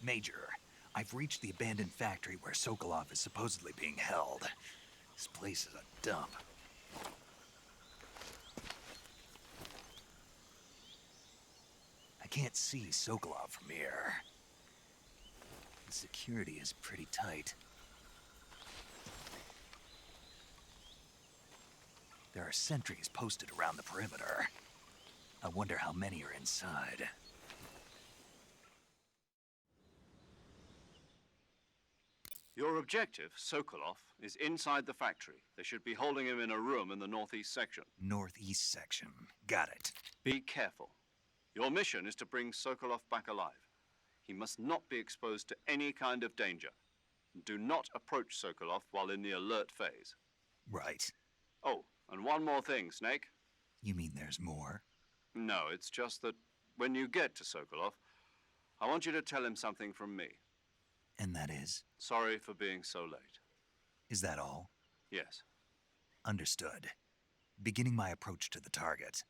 Major, I've reached the abandoned factory where Sokolov is supposedly being held. This place is a dump. I can't see Sokolov from here. The security is pretty tight. There are sentries posted around the perimeter. I wonder how many are inside. Your objective, Sokolov, is inside the factory. They should be holding him in a room in the northeast section. Northeast section. Got it. Be careful. Your mission is to bring Sokolov back alive. He must not be exposed to any kind of danger. Do not approach Sokolov while in the alert phase. Right. Oh, and one more thing, Snake. You mean there's more? No, it's just that when you get to Sokolov, I want you to tell him something from me. And that is? Sorry for being so late. Is that all? Yes. Understood. Beginning my approach to the target.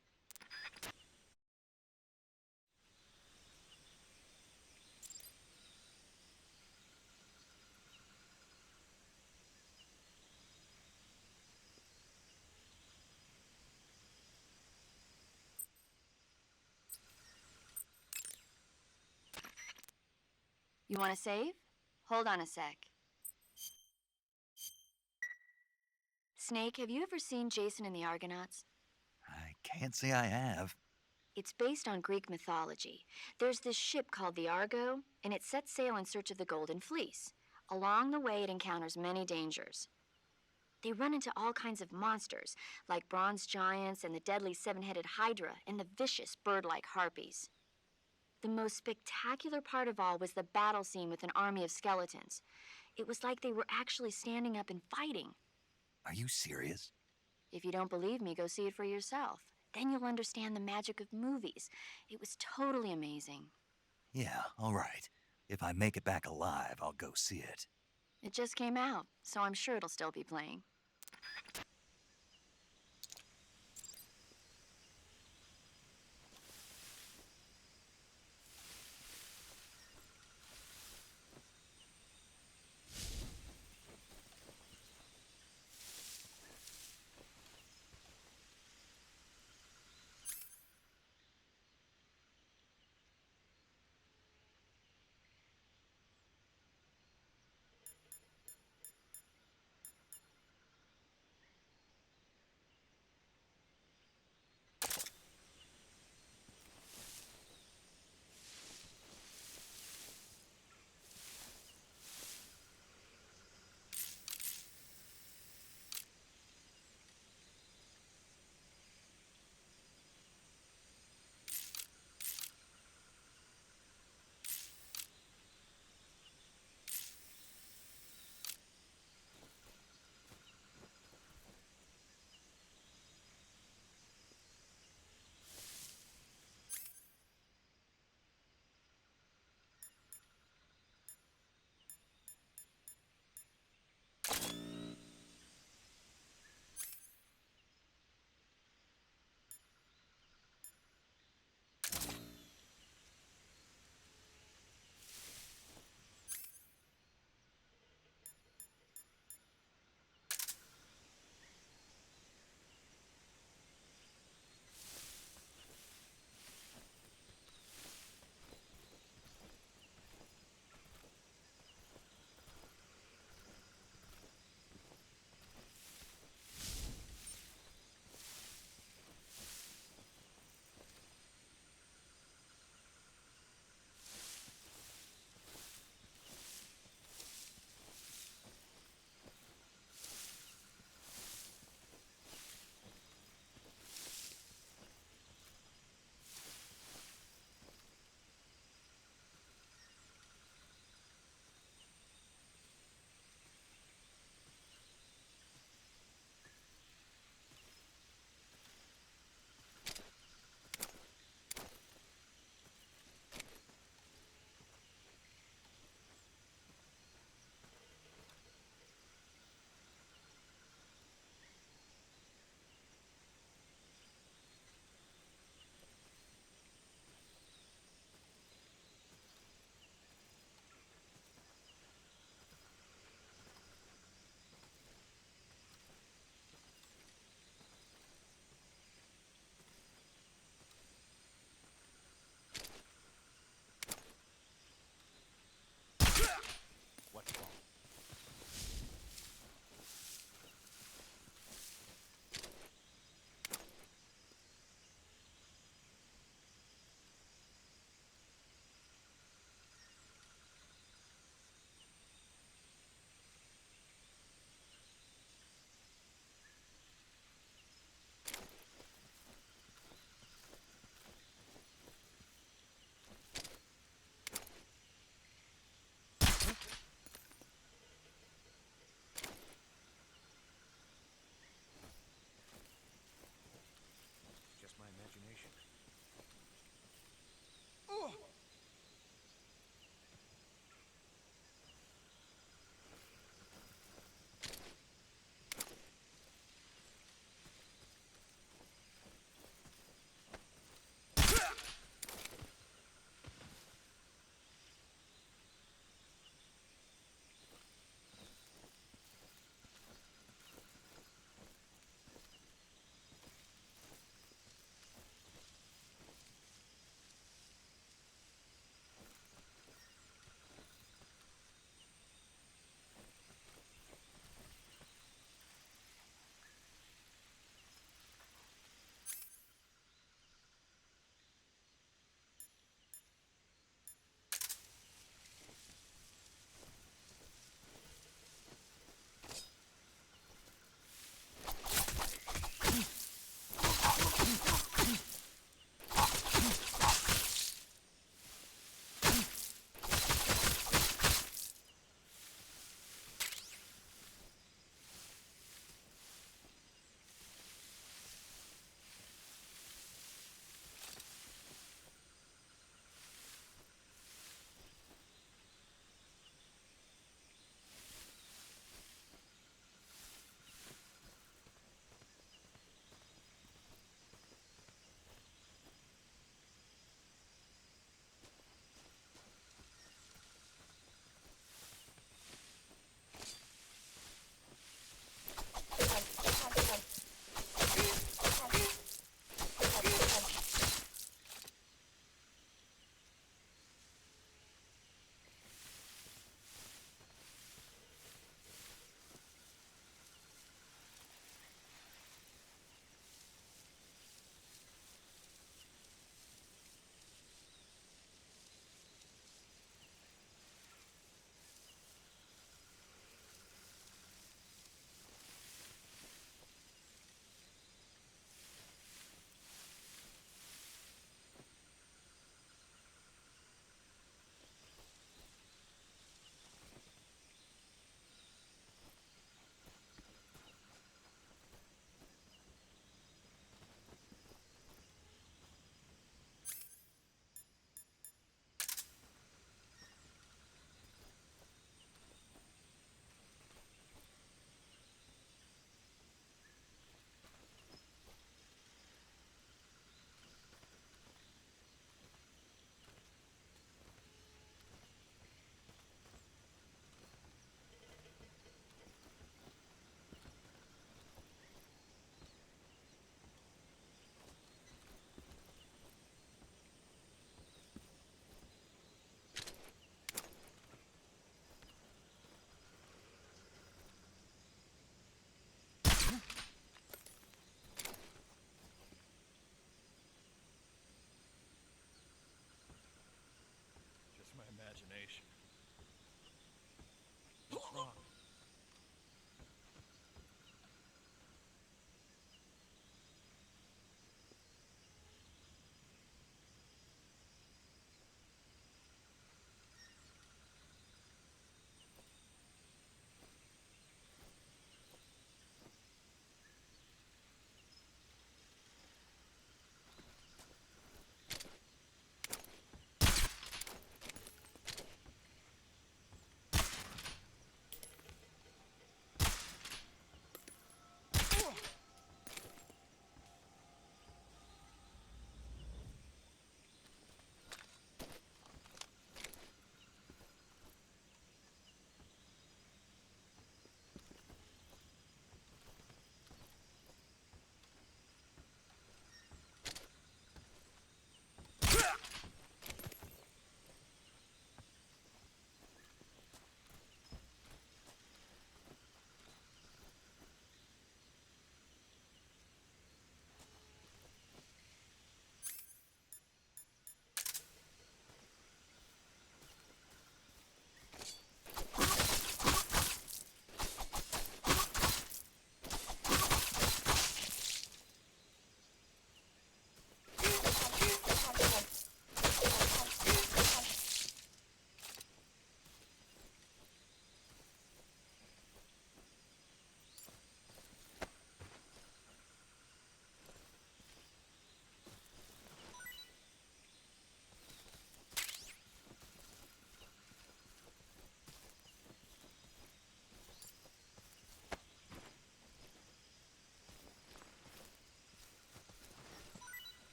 You want to save? Hold on a sec. Snake, have you ever seen Jason and the Argonauts? I can't say I have. It's based on Greek mythology. There's this ship called the Argo, and it sets sail in search of the Golden Fleece. Along the way, it encounters many dangers. They run into all kinds of monsters, like bronze giants and the deadly seven-headed Hydra and the vicious bird-like harpies. The most spectacular part of all was the battle scene with an army of skeletons. It was like they were actually standing up and fighting. Are you serious? If you don't believe me, go see it for yourself. Then you'll understand the magic of movies. It was totally amazing. Yeah, all right. If I make it back alive, I'll go see it. It just came out, so I'm sure it'll still be playing.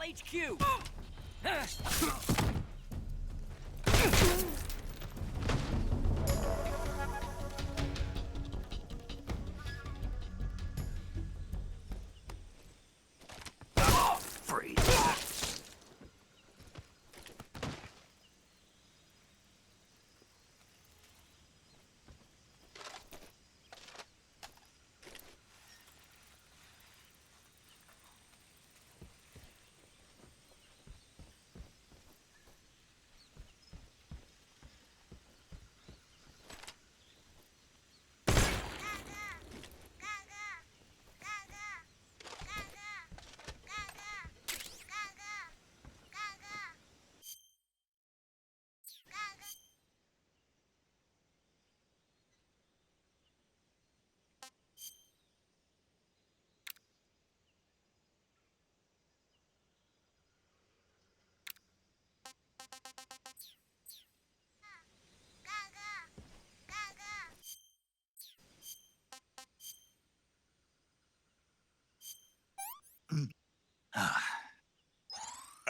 HQ! Freeze.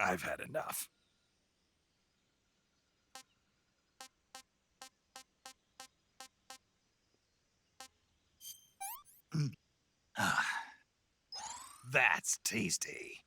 I've had enough. That's tasty.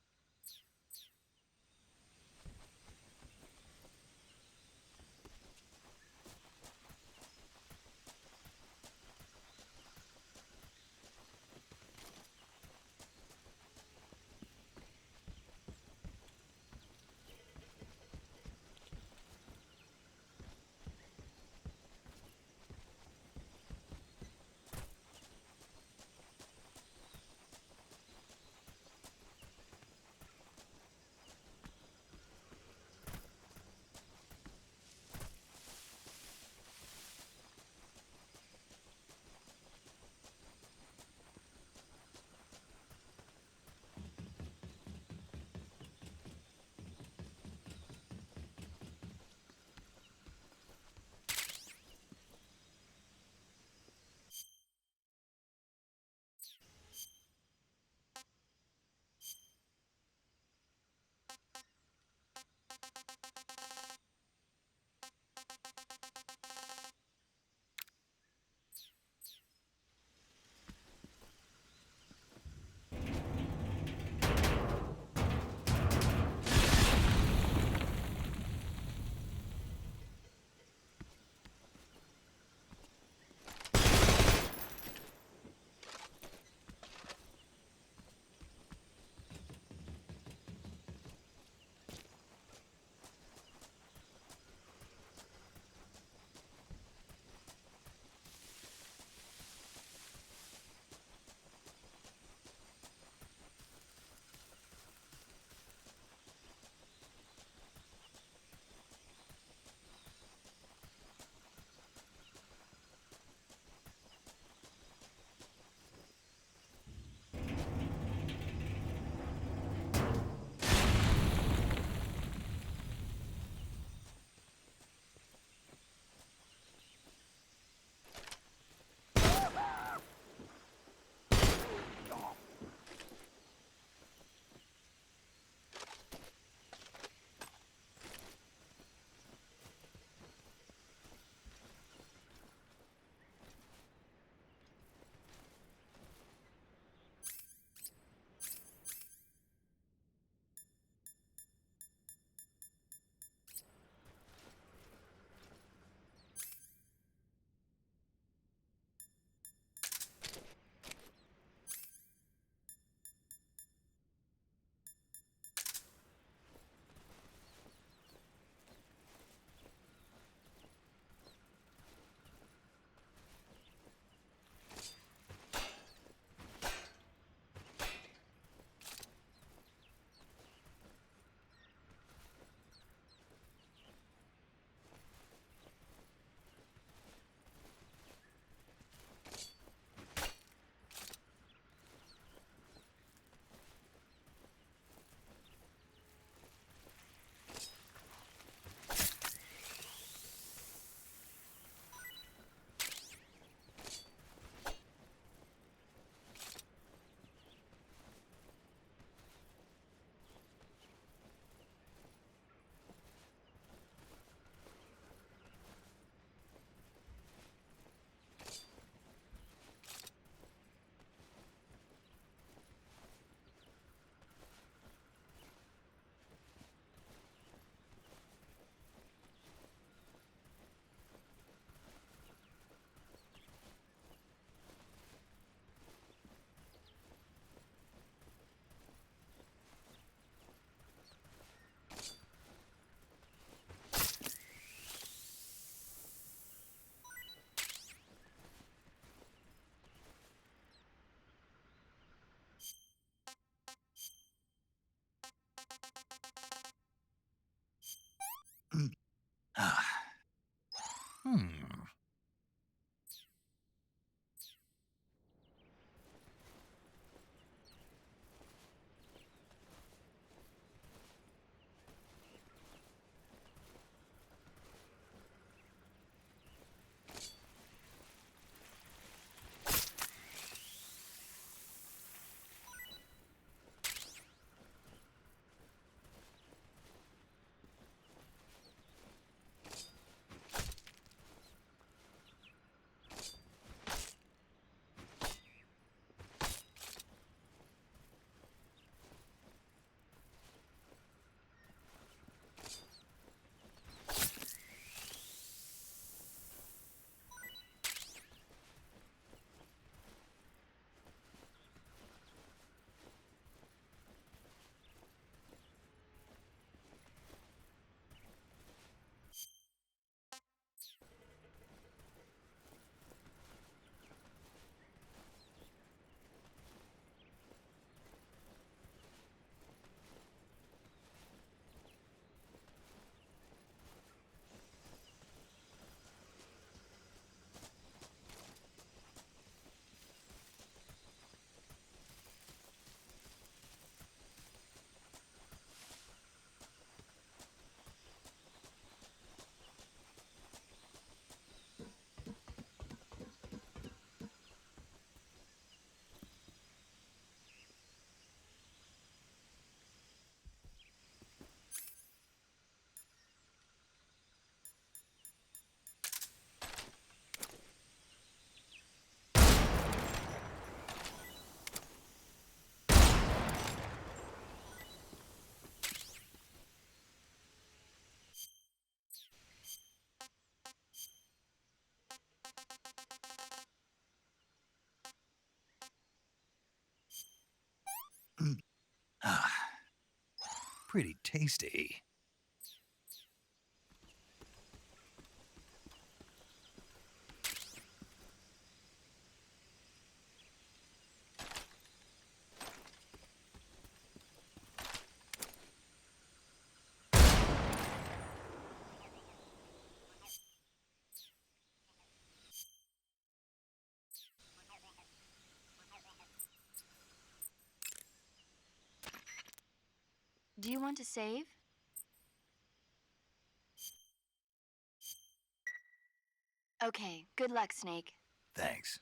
Hmm. Pretty tasty. Do you want to save? Okay, good luck, Snake. Thanks.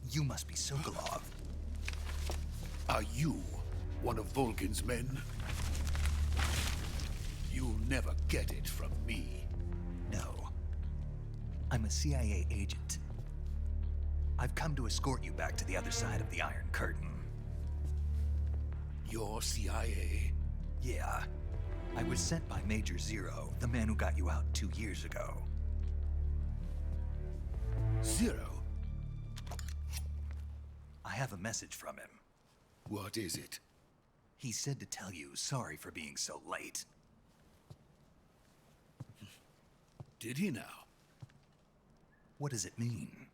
You must be Sokolov. Are you one of Volgin's men? You'll never get it from me. No. I'm a CIA agent. I've come to escort you back to the other side of the Iron Curtain. You're CIA? Yeah. I was sent by Major Zero, the man who got you out 2 years ago. Zero? I have a message from him. What is it? He said to tell you sorry for being so late. Did he now? What does it mean?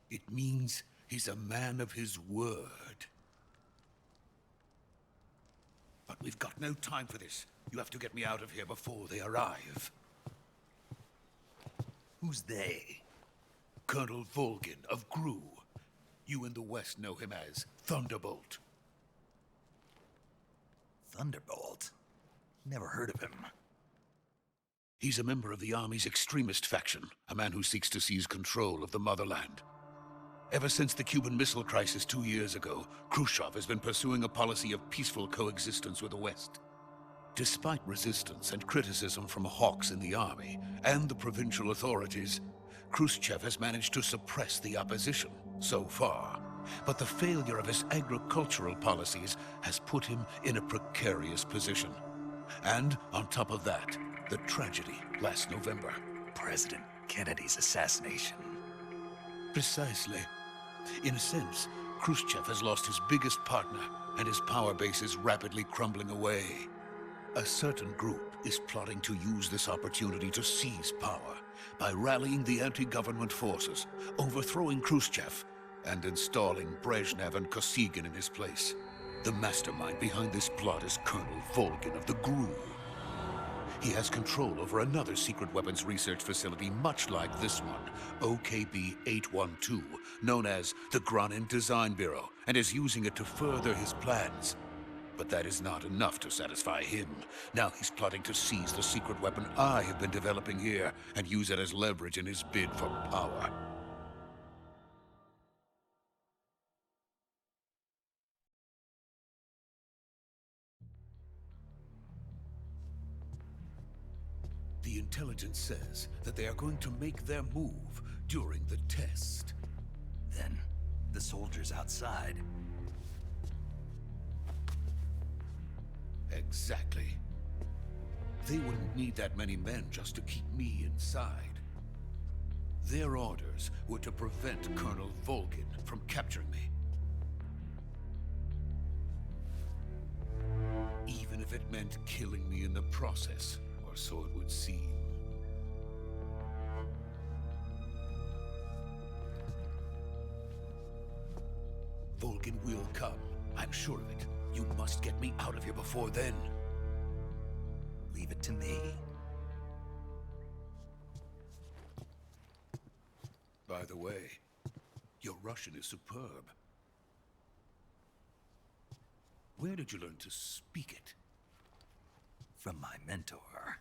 It means he's a man of his word. But we've got no time for this. You have to get me out of here before they arrive. Who's they? Colonel Volgin of GRU. You in the West know him as Thunderbolt. Thunderbolt? Never heard of him. He's a member of the Army's extremist faction, a man who seeks to seize control of the motherland. Ever since the Cuban Missile Crisis 2 years ago, Khrushchev has been pursuing a policy of peaceful coexistence with the West. Despite resistance and criticism from hawks in the army and the provincial authorities, Khrushchev has managed to suppress the opposition so far. But the failure of his agricultural policies has put him in a precarious position. And on top of that, the tragedy last November. President Kennedy's assassination. Precisely. In a sense, Khrushchev has lost his biggest partner, and his power base is rapidly crumbling away. A certain group is plotting to use this opportunity to seize power by rallying the anti-government forces, overthrowing Khrushchev, and installing Brezhnev and Kosygin in his place. The mastermind behind this plot is Colonel Volgin of the GRU. He has control over another secret weapons research facility much like this one, OKB-812, known as the Granin Design Bureau, and is using it to further his plans. But that is not enough to satisfy him. Now he's plotting to seize the secret weapon I have been developing here and use it as leverage in his bid for power. The intelligence says that they are going to make their move during the test. Then, the soldiers outside. Exactly. They wouldn't need that many men just to keep me inside. Their orders were to prevent Colonel Volgin from capturing me. Even if it meant killing me in the process, or so it would seem. Volgin will come. I'm sure of it. You must get me out of here before then. Leave it to me. By the way, your Russian is superb. Where did you learn to speak it? From my mentor.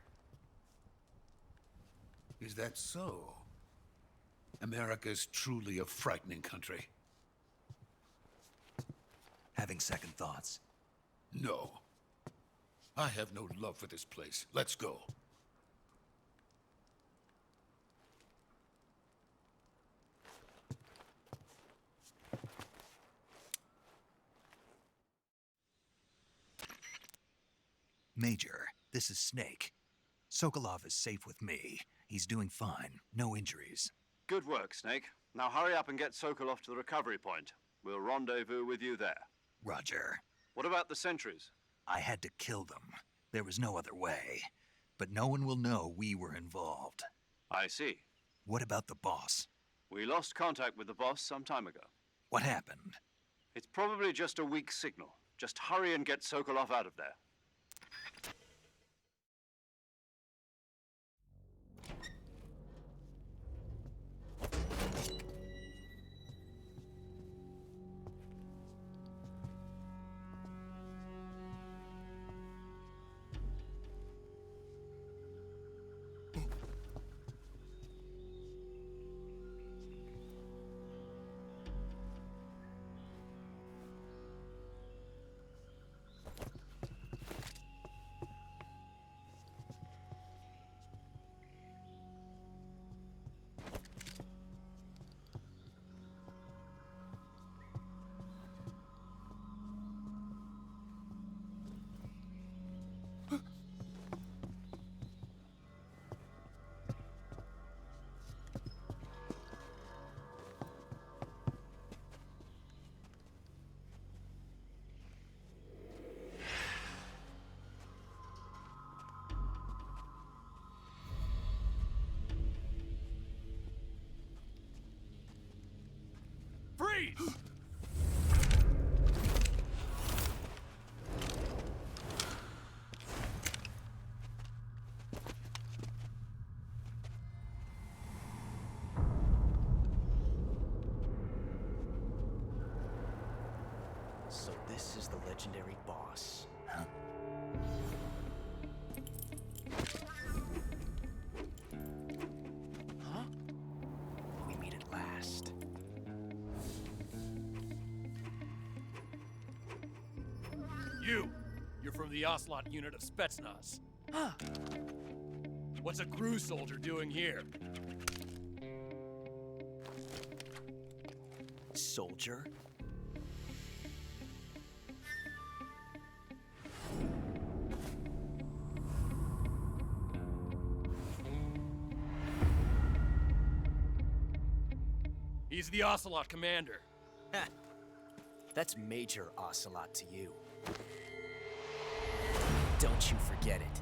Is that so? America's truly a frightening country. Having second thoughts. No. I have no love for this place. Let's go. Major, this is Snake. Sokolov is safe with me. He's doing fine. No injuries. Good work, Snake. Now hurry up and get Sokolov to the recovery point. We'll rendezvous with you there. Roger. What about the sentries? I had to kill them. There was no other way. But no one will know we were involved. I see. What about the boss? We lost contact with the boss some time ago. What happened? It's probably just a weak signal. Just hurry and get Sokolov out of there. Freeze! So this is the legendary boss. Huh? Huh? We meet at last. You're from the Ocelot unit of Spetsnaz. What's a crew soldier doing here? Soldier? He's the Ocelot commander. Ha! That's Major Ocelot to you. Don't you forget it.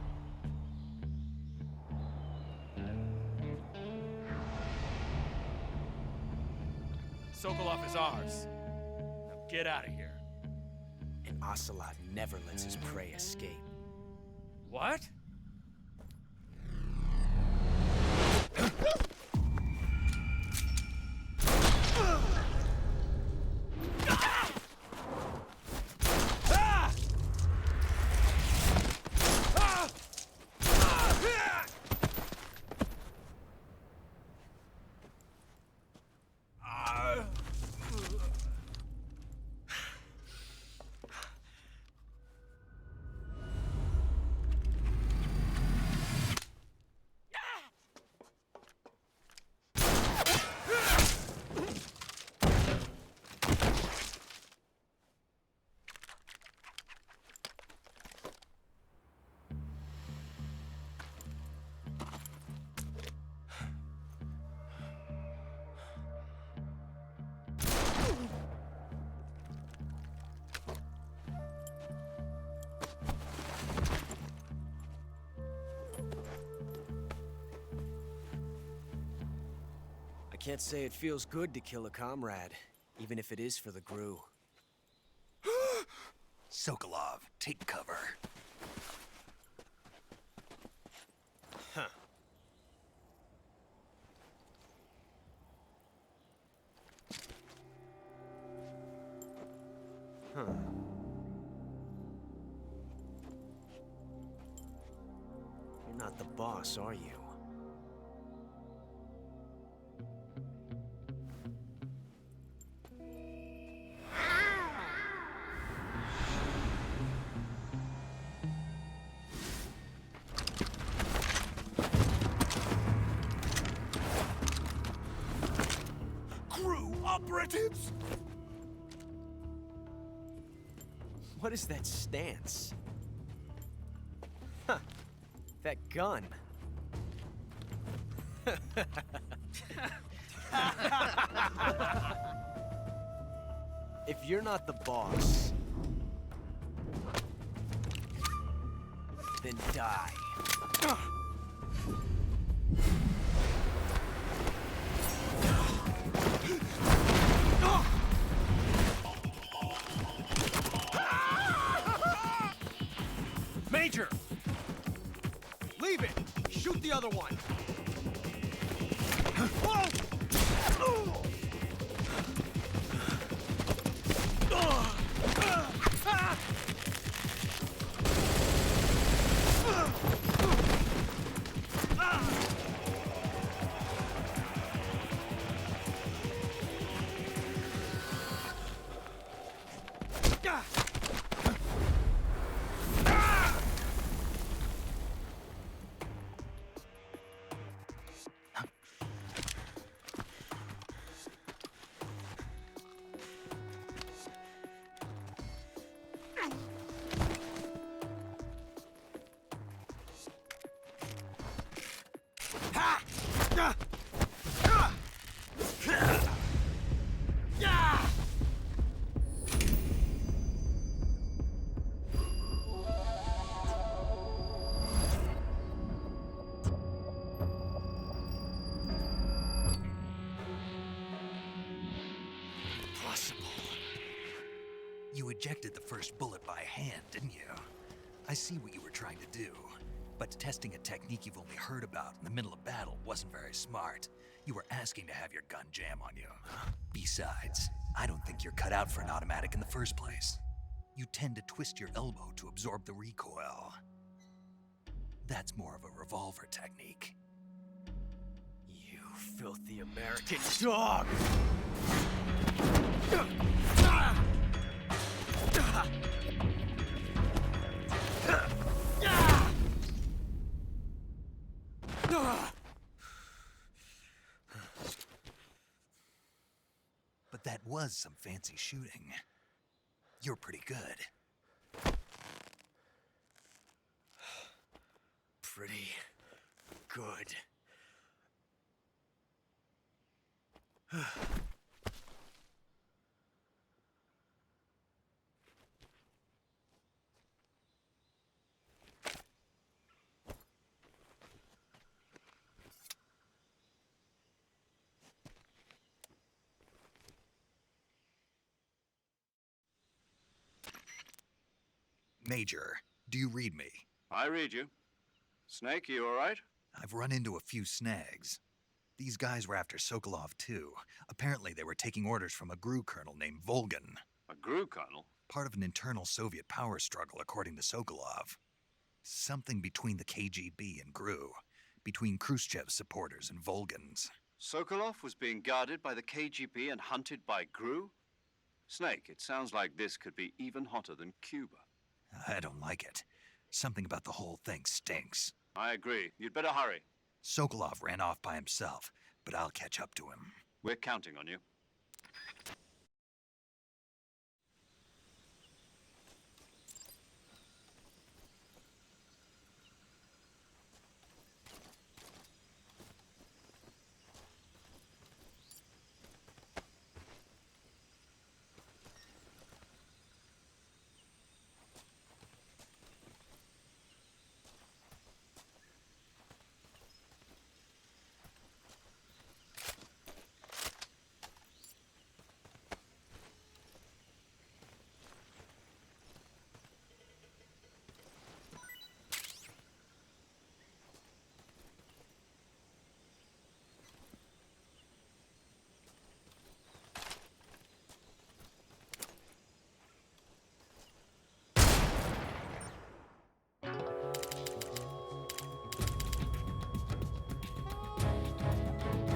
Sokolov is ours. Now get out of here. And Ocelot never lets his prey escape. What? I can't say it feels good to kill a comrade, even if it is for the GRU. Sokolov, take cover. Huh. Huh. You're not the boss, are you? Crew operatives! What is that stance? Huh. That gun. If you're not the boss, then die. Major! Leave it! Shoot the other one! You ejected the first bullet by hand, didn't you? I see what you were trying to do. But testing a technique you've only heard about in the middle of battle wasn't very smart. You were asking to have your gun jam on you. Besides, I don't think you're cut out for an automatic in the first place. you tend to twist your elbow to absorb the recoil. That's more of a revolver technique. You filthy American dog! But that was some fancy shooting. You're pretty good. Pretty good. Major, do you read me? I read you. Snake, you all right? I've run into a few snags. These guys were after Sokolov too. Apparently they were taking orders from a GRU colonel named Volgan. A GRU colonel? Part of an internal Soviet power struggle, according to Sokolov. Something between the KGB and GRU. Between Khrushchev's supporters and Volgan's. Sokolov was being guarded by the KGB and hunted by GRU? Snake, it sounds like this could be even hotter than Cuba. I don't like it. Something about the whole thing stinks. I agree. You'd better hurry. Sokolov ran off by himself, but I'll catch up to him. We're counting on you.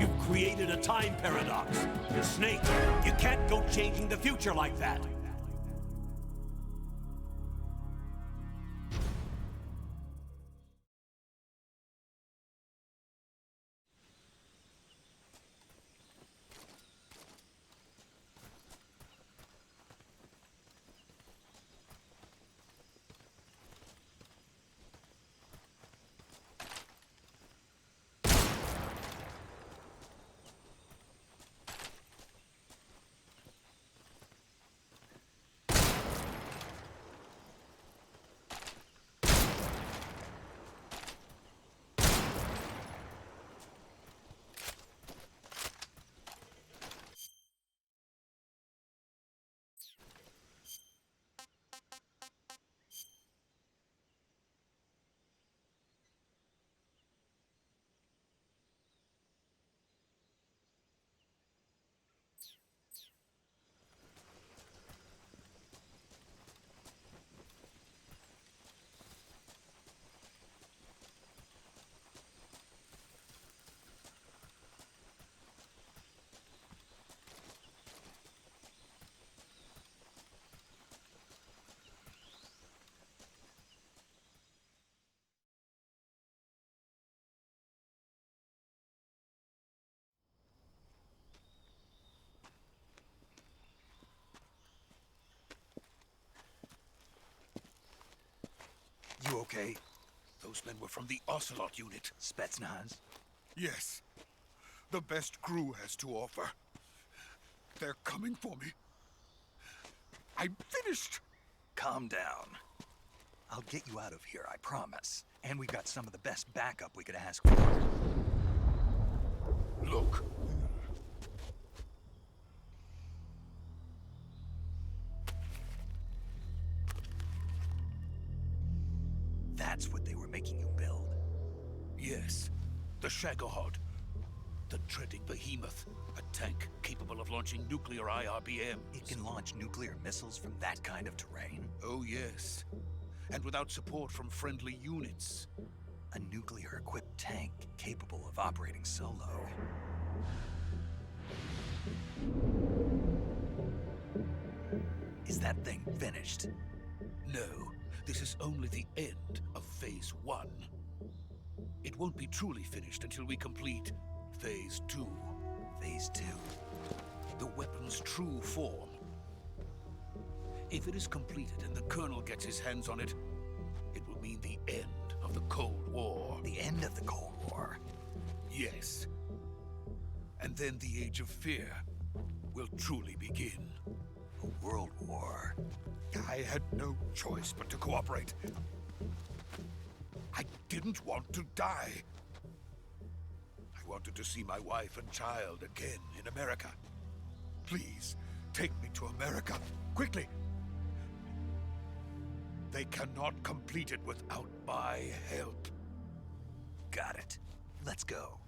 You've created a time paradox. Snake, you can't go changing the future like that. You okay? Those men were from the Ocelot unit. Spetsnaz? Yes. The best GRU has to offer. They're coming for me. I'm finished. Calm down. I'll get you out of here, I promise. And we've got some of the best backup we could ask for. Look. That's what they were making you build? Yes. The Shagohod. The dreaded behemoth. A tank capable of launching nuclear IRBMs. It can launch nuclear missiles from that kind of terrain? Oh, yes. And without support from friendly units. A nuclear-equipped tank capable of operating solo. Is that thing finished? No, this is only the end of Phase 1. It won't be truly finished until we complete Phase 2. Phase 2? The weapon's true form. If it is completed and the Colonel gets his hands on it, it will mean the end of the Cold War. The end of the Cold War? Yes. And then the Age of Fear will truly begin. A world war? I had no choice but to cooperate. I didn't want to die. I wanted to see my wife and child again in America. Please, take me to America, quickly. They cannot complete it without my help. Got it. Let's go.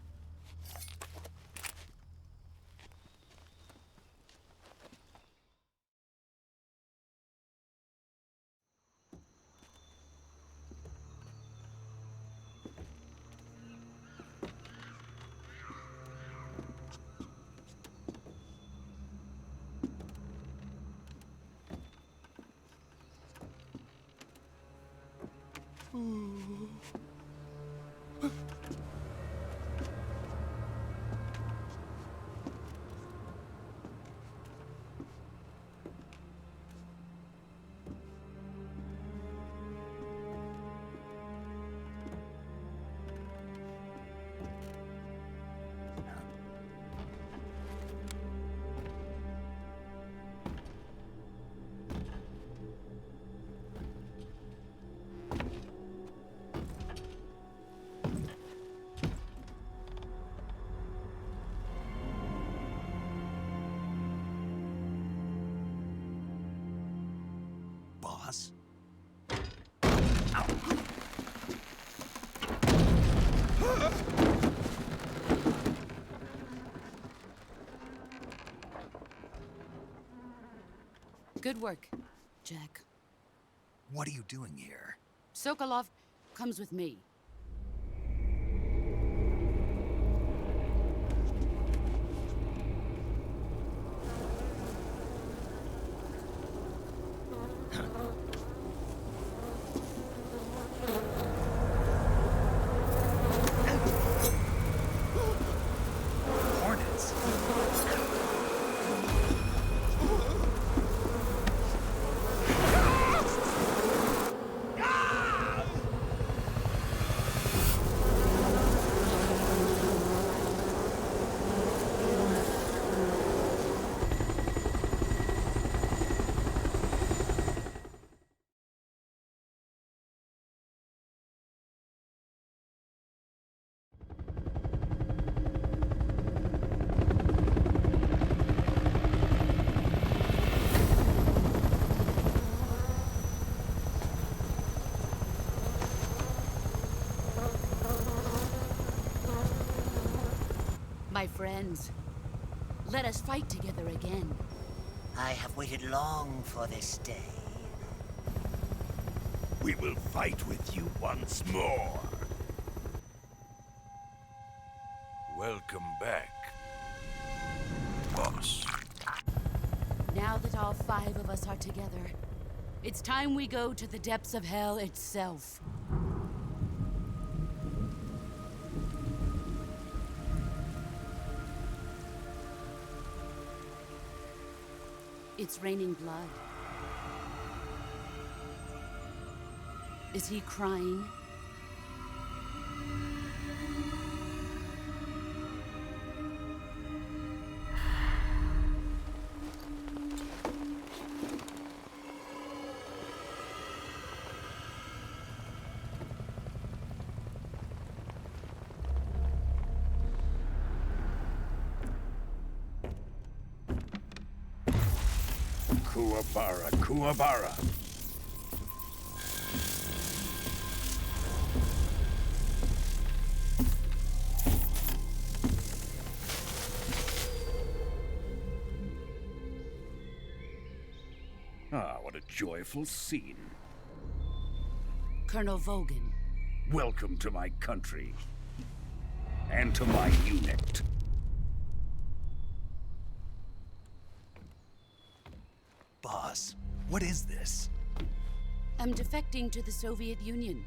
Boss? Good work, Jack. What are you doing here? Sokolov comes with me. Hornets? My friends, let us fight together again. I have waited long for this day. We will fight with you once more. Welcome back, boss. Now that all 5 of us are together, it's time we go to the depths of hell itself. It's raining blood. Is he crying? Kuwabara, Kuwabara. joyful scene. Colonel Vogan. Welcome to my country. And to my unit. Boss, what is this? I'm defecting to the Soviet Union.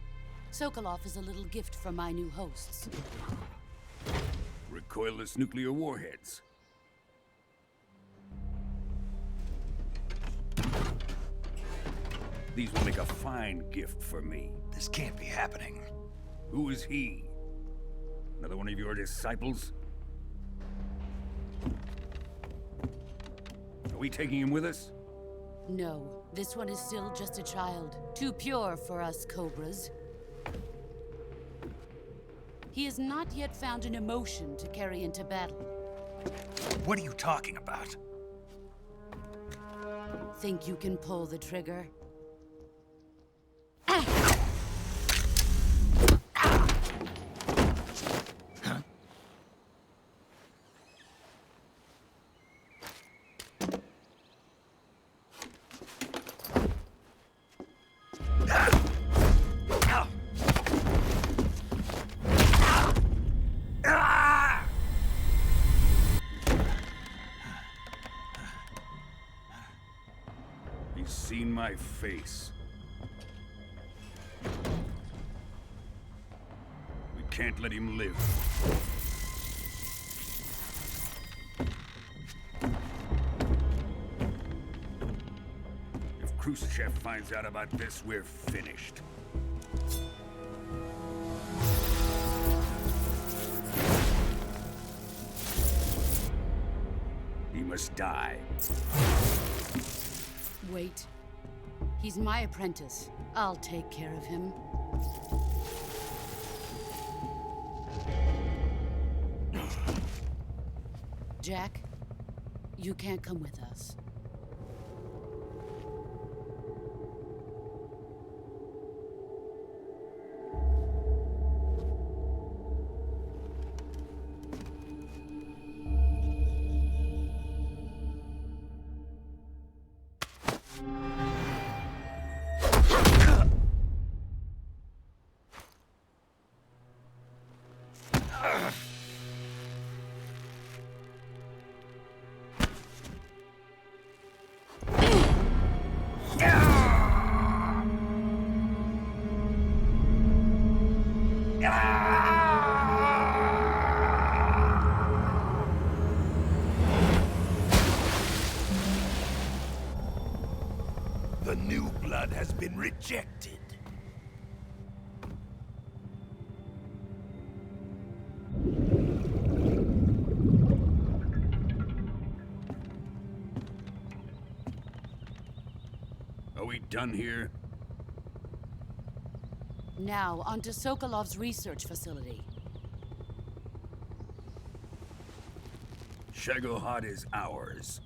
Sokolov is a little gift from my new hosts. Recoilless nuclear warheads. These will make a fine gift for me. This can't be happening. Who is he? Another one of your disciples? Are we taking him with us? No, this one is still just a child. Too pure for us Cobras. He has not yet found an emotion to carry into battle. What are you talking about? Think you can pull the trigger? He's seen my face. We can't let him live. If Khrushchev finds out about this, we're finished. He must die. Wait. He's my apprentice. I'll take care of him. Jack, you can't come with us. The new blood has been rejected. Are we done here? Now, onto Sokolov's research facility. Shagohod is ours.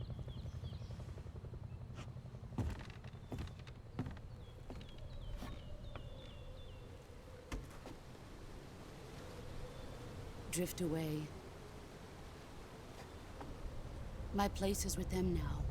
Drift away. My place is with them now.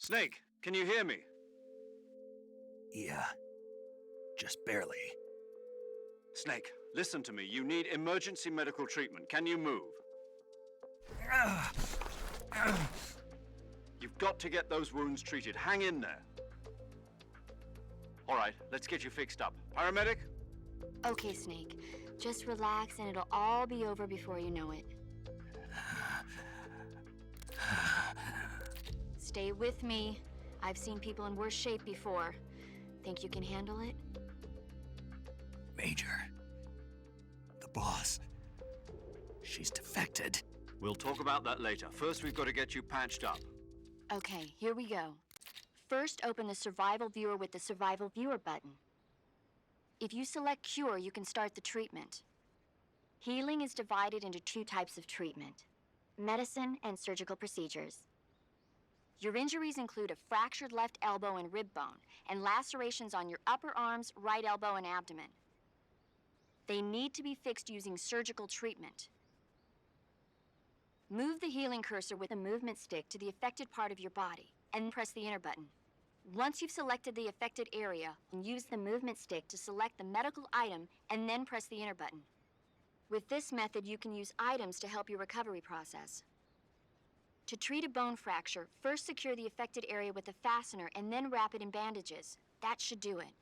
Snake, can you hear me? Yeah. Just barely. Snake, listen to me. You need emergency medical treatment. Can you move? You've got to get those wounds treated. Hang in there. All right, let's get you fixed up. Paramedic? Okay, Snake. Just relax and it'll all be over before you know it. Stay with me. I've seen people in worse shape before. Think you can handle it? Major. The boss. She's defected. We'll talk about that later. First, we've got to get you patched up. Okay, here we go. First, open the Survival Viewer with the Survival Viewer button. If you select Cure, you can start the treatment. Healing is divided into 2 types of treatment: medicine and surgical procedures. Your injuries include a fractured left elbow and rib bone, and lacerations on your upper arms, right elbow, and abdomen. They need to be fixed using surgical treatment. Move the healing cursor with a movement stick to the affected part of your body, and press the enter button. Once you've selected the affected area, use the movement stick to select the medical item, and then press the enter button. With this method, you can use items to help your recovery process. To treat a bone fracture, first secure the affected area with a fastener and then wrap it in bandages. That should do it.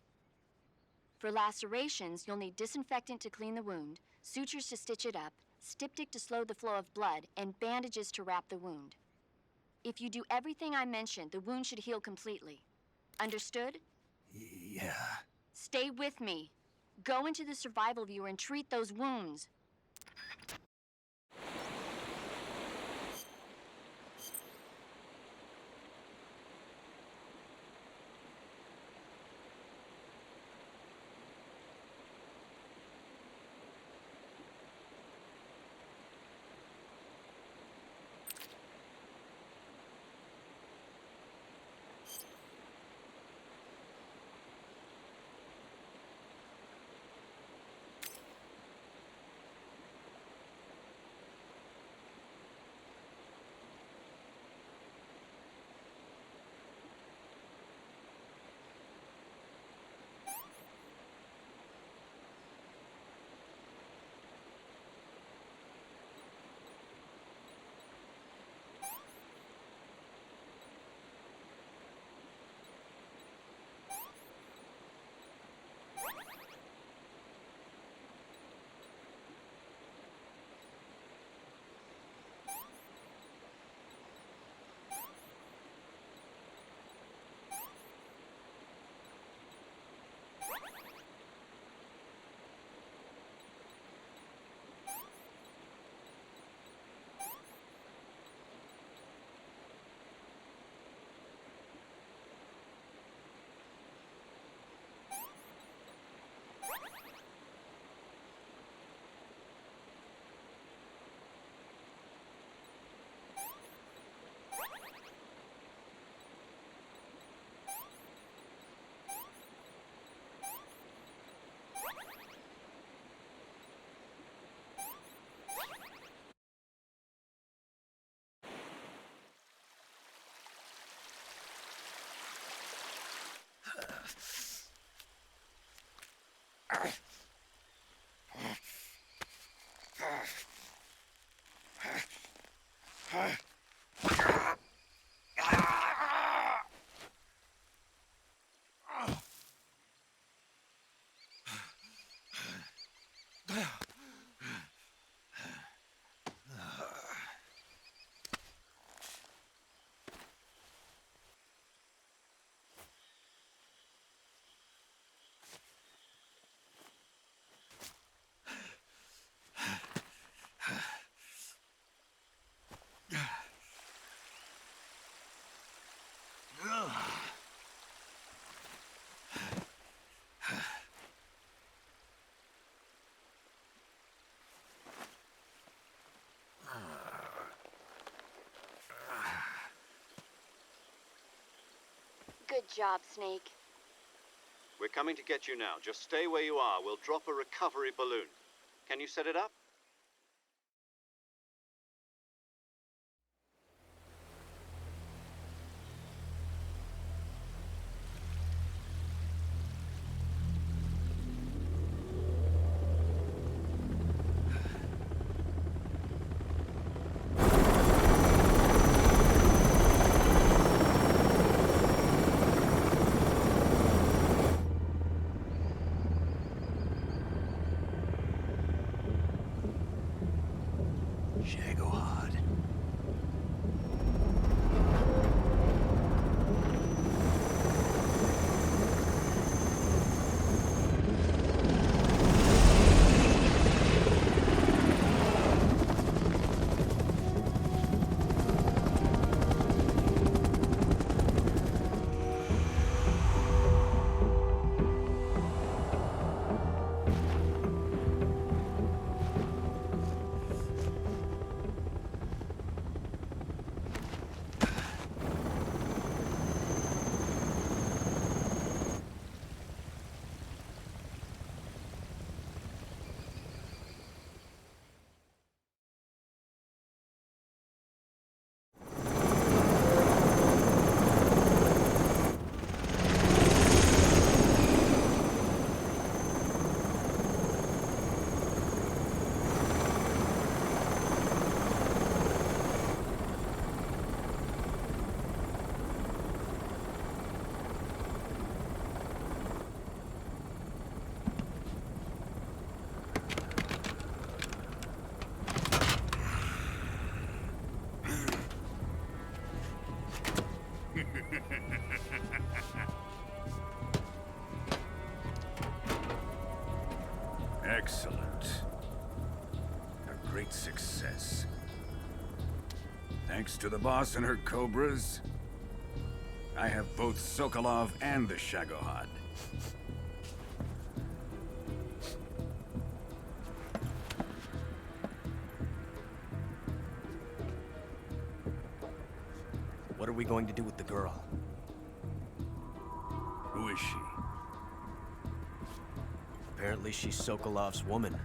For lacerations, you'll need disinfectant to clean the wound, sutures to stitch it up, styptic to slow the flow of blood, and bandages to wrap the wound. If you do everything I mentioned, the wound should heal completely. Understood? Yeah. Stay with me. Go into the Survival Viewer and treat those wounds. Good job, Snake. We're coming to get you now. Just stay where you are. We'll drop a recovery balloon. Can you set it up? Excellent. A great success. Thanks to the boss and her cobras, I have both Sokolov and the Shagohod. What are we going to do with the girl? Who is she? Apparently she's Sokolov's woman.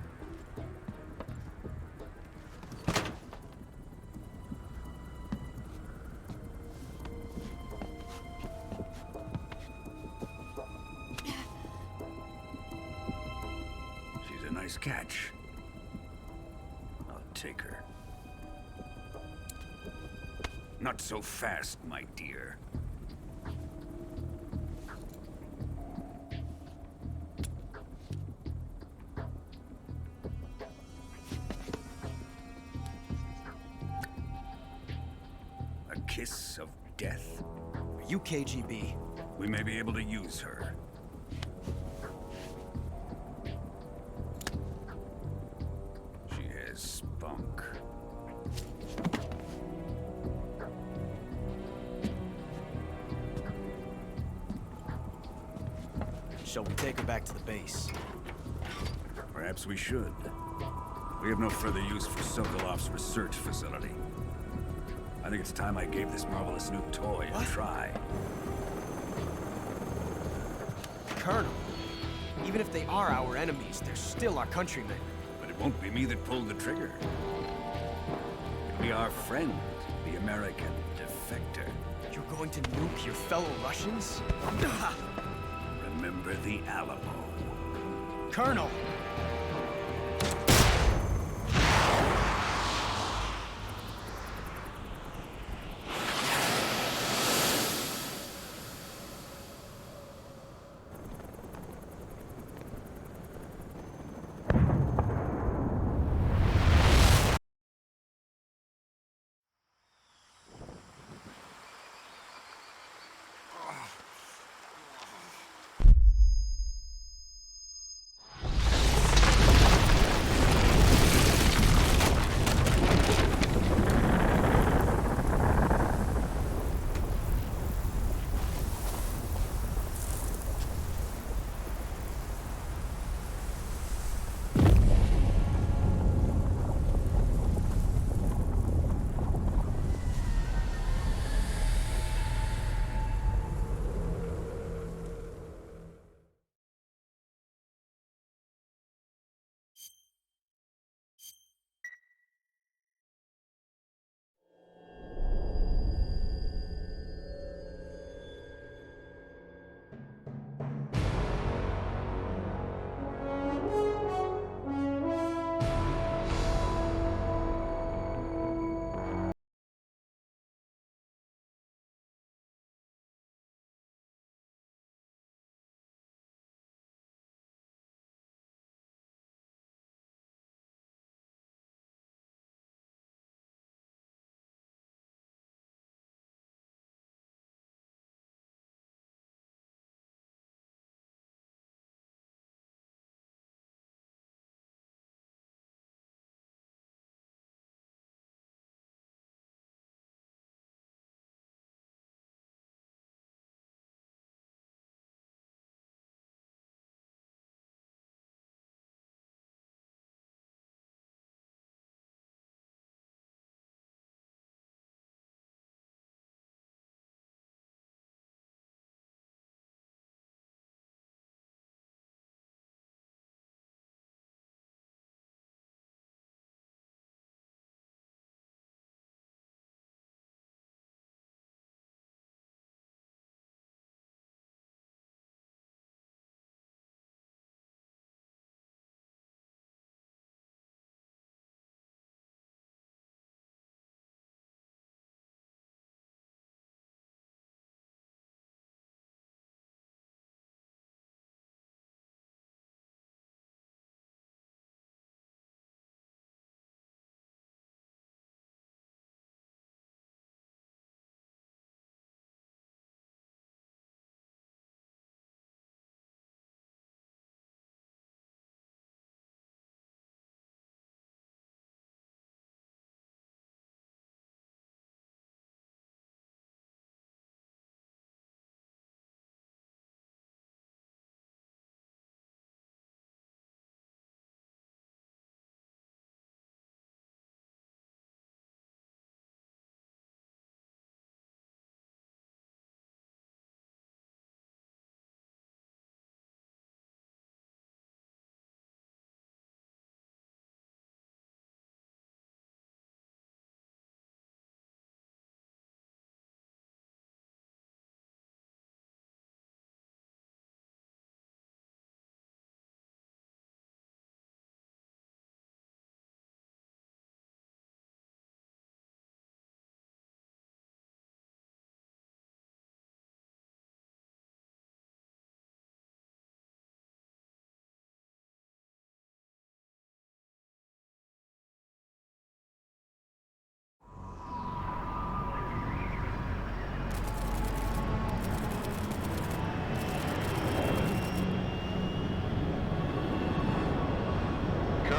She's a nice catch. I'll take her. Not so fast, my dear. A kiss of death? Are you KGB? We may be able to use her. She has spunk. Shall we take her back to the base? Perhaps we should. We have no further use for Sokolov's research facility. I think it's time I gave this marvelous new toy a try. Colonel, even if they are our enemies, they're still our countrymen. But it won't be me that pulled the trigger. It'll be our friend, the American defector. You're going to nuke your fellow Russians? Remember the Alamo. Colonel!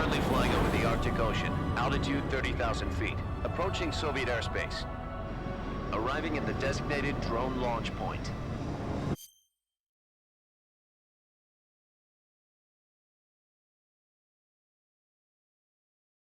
Currently flying over the Arctic Ocean, altitude 30,000 feet, approaching Soviet airspace. Arriving at the designated drone launch point.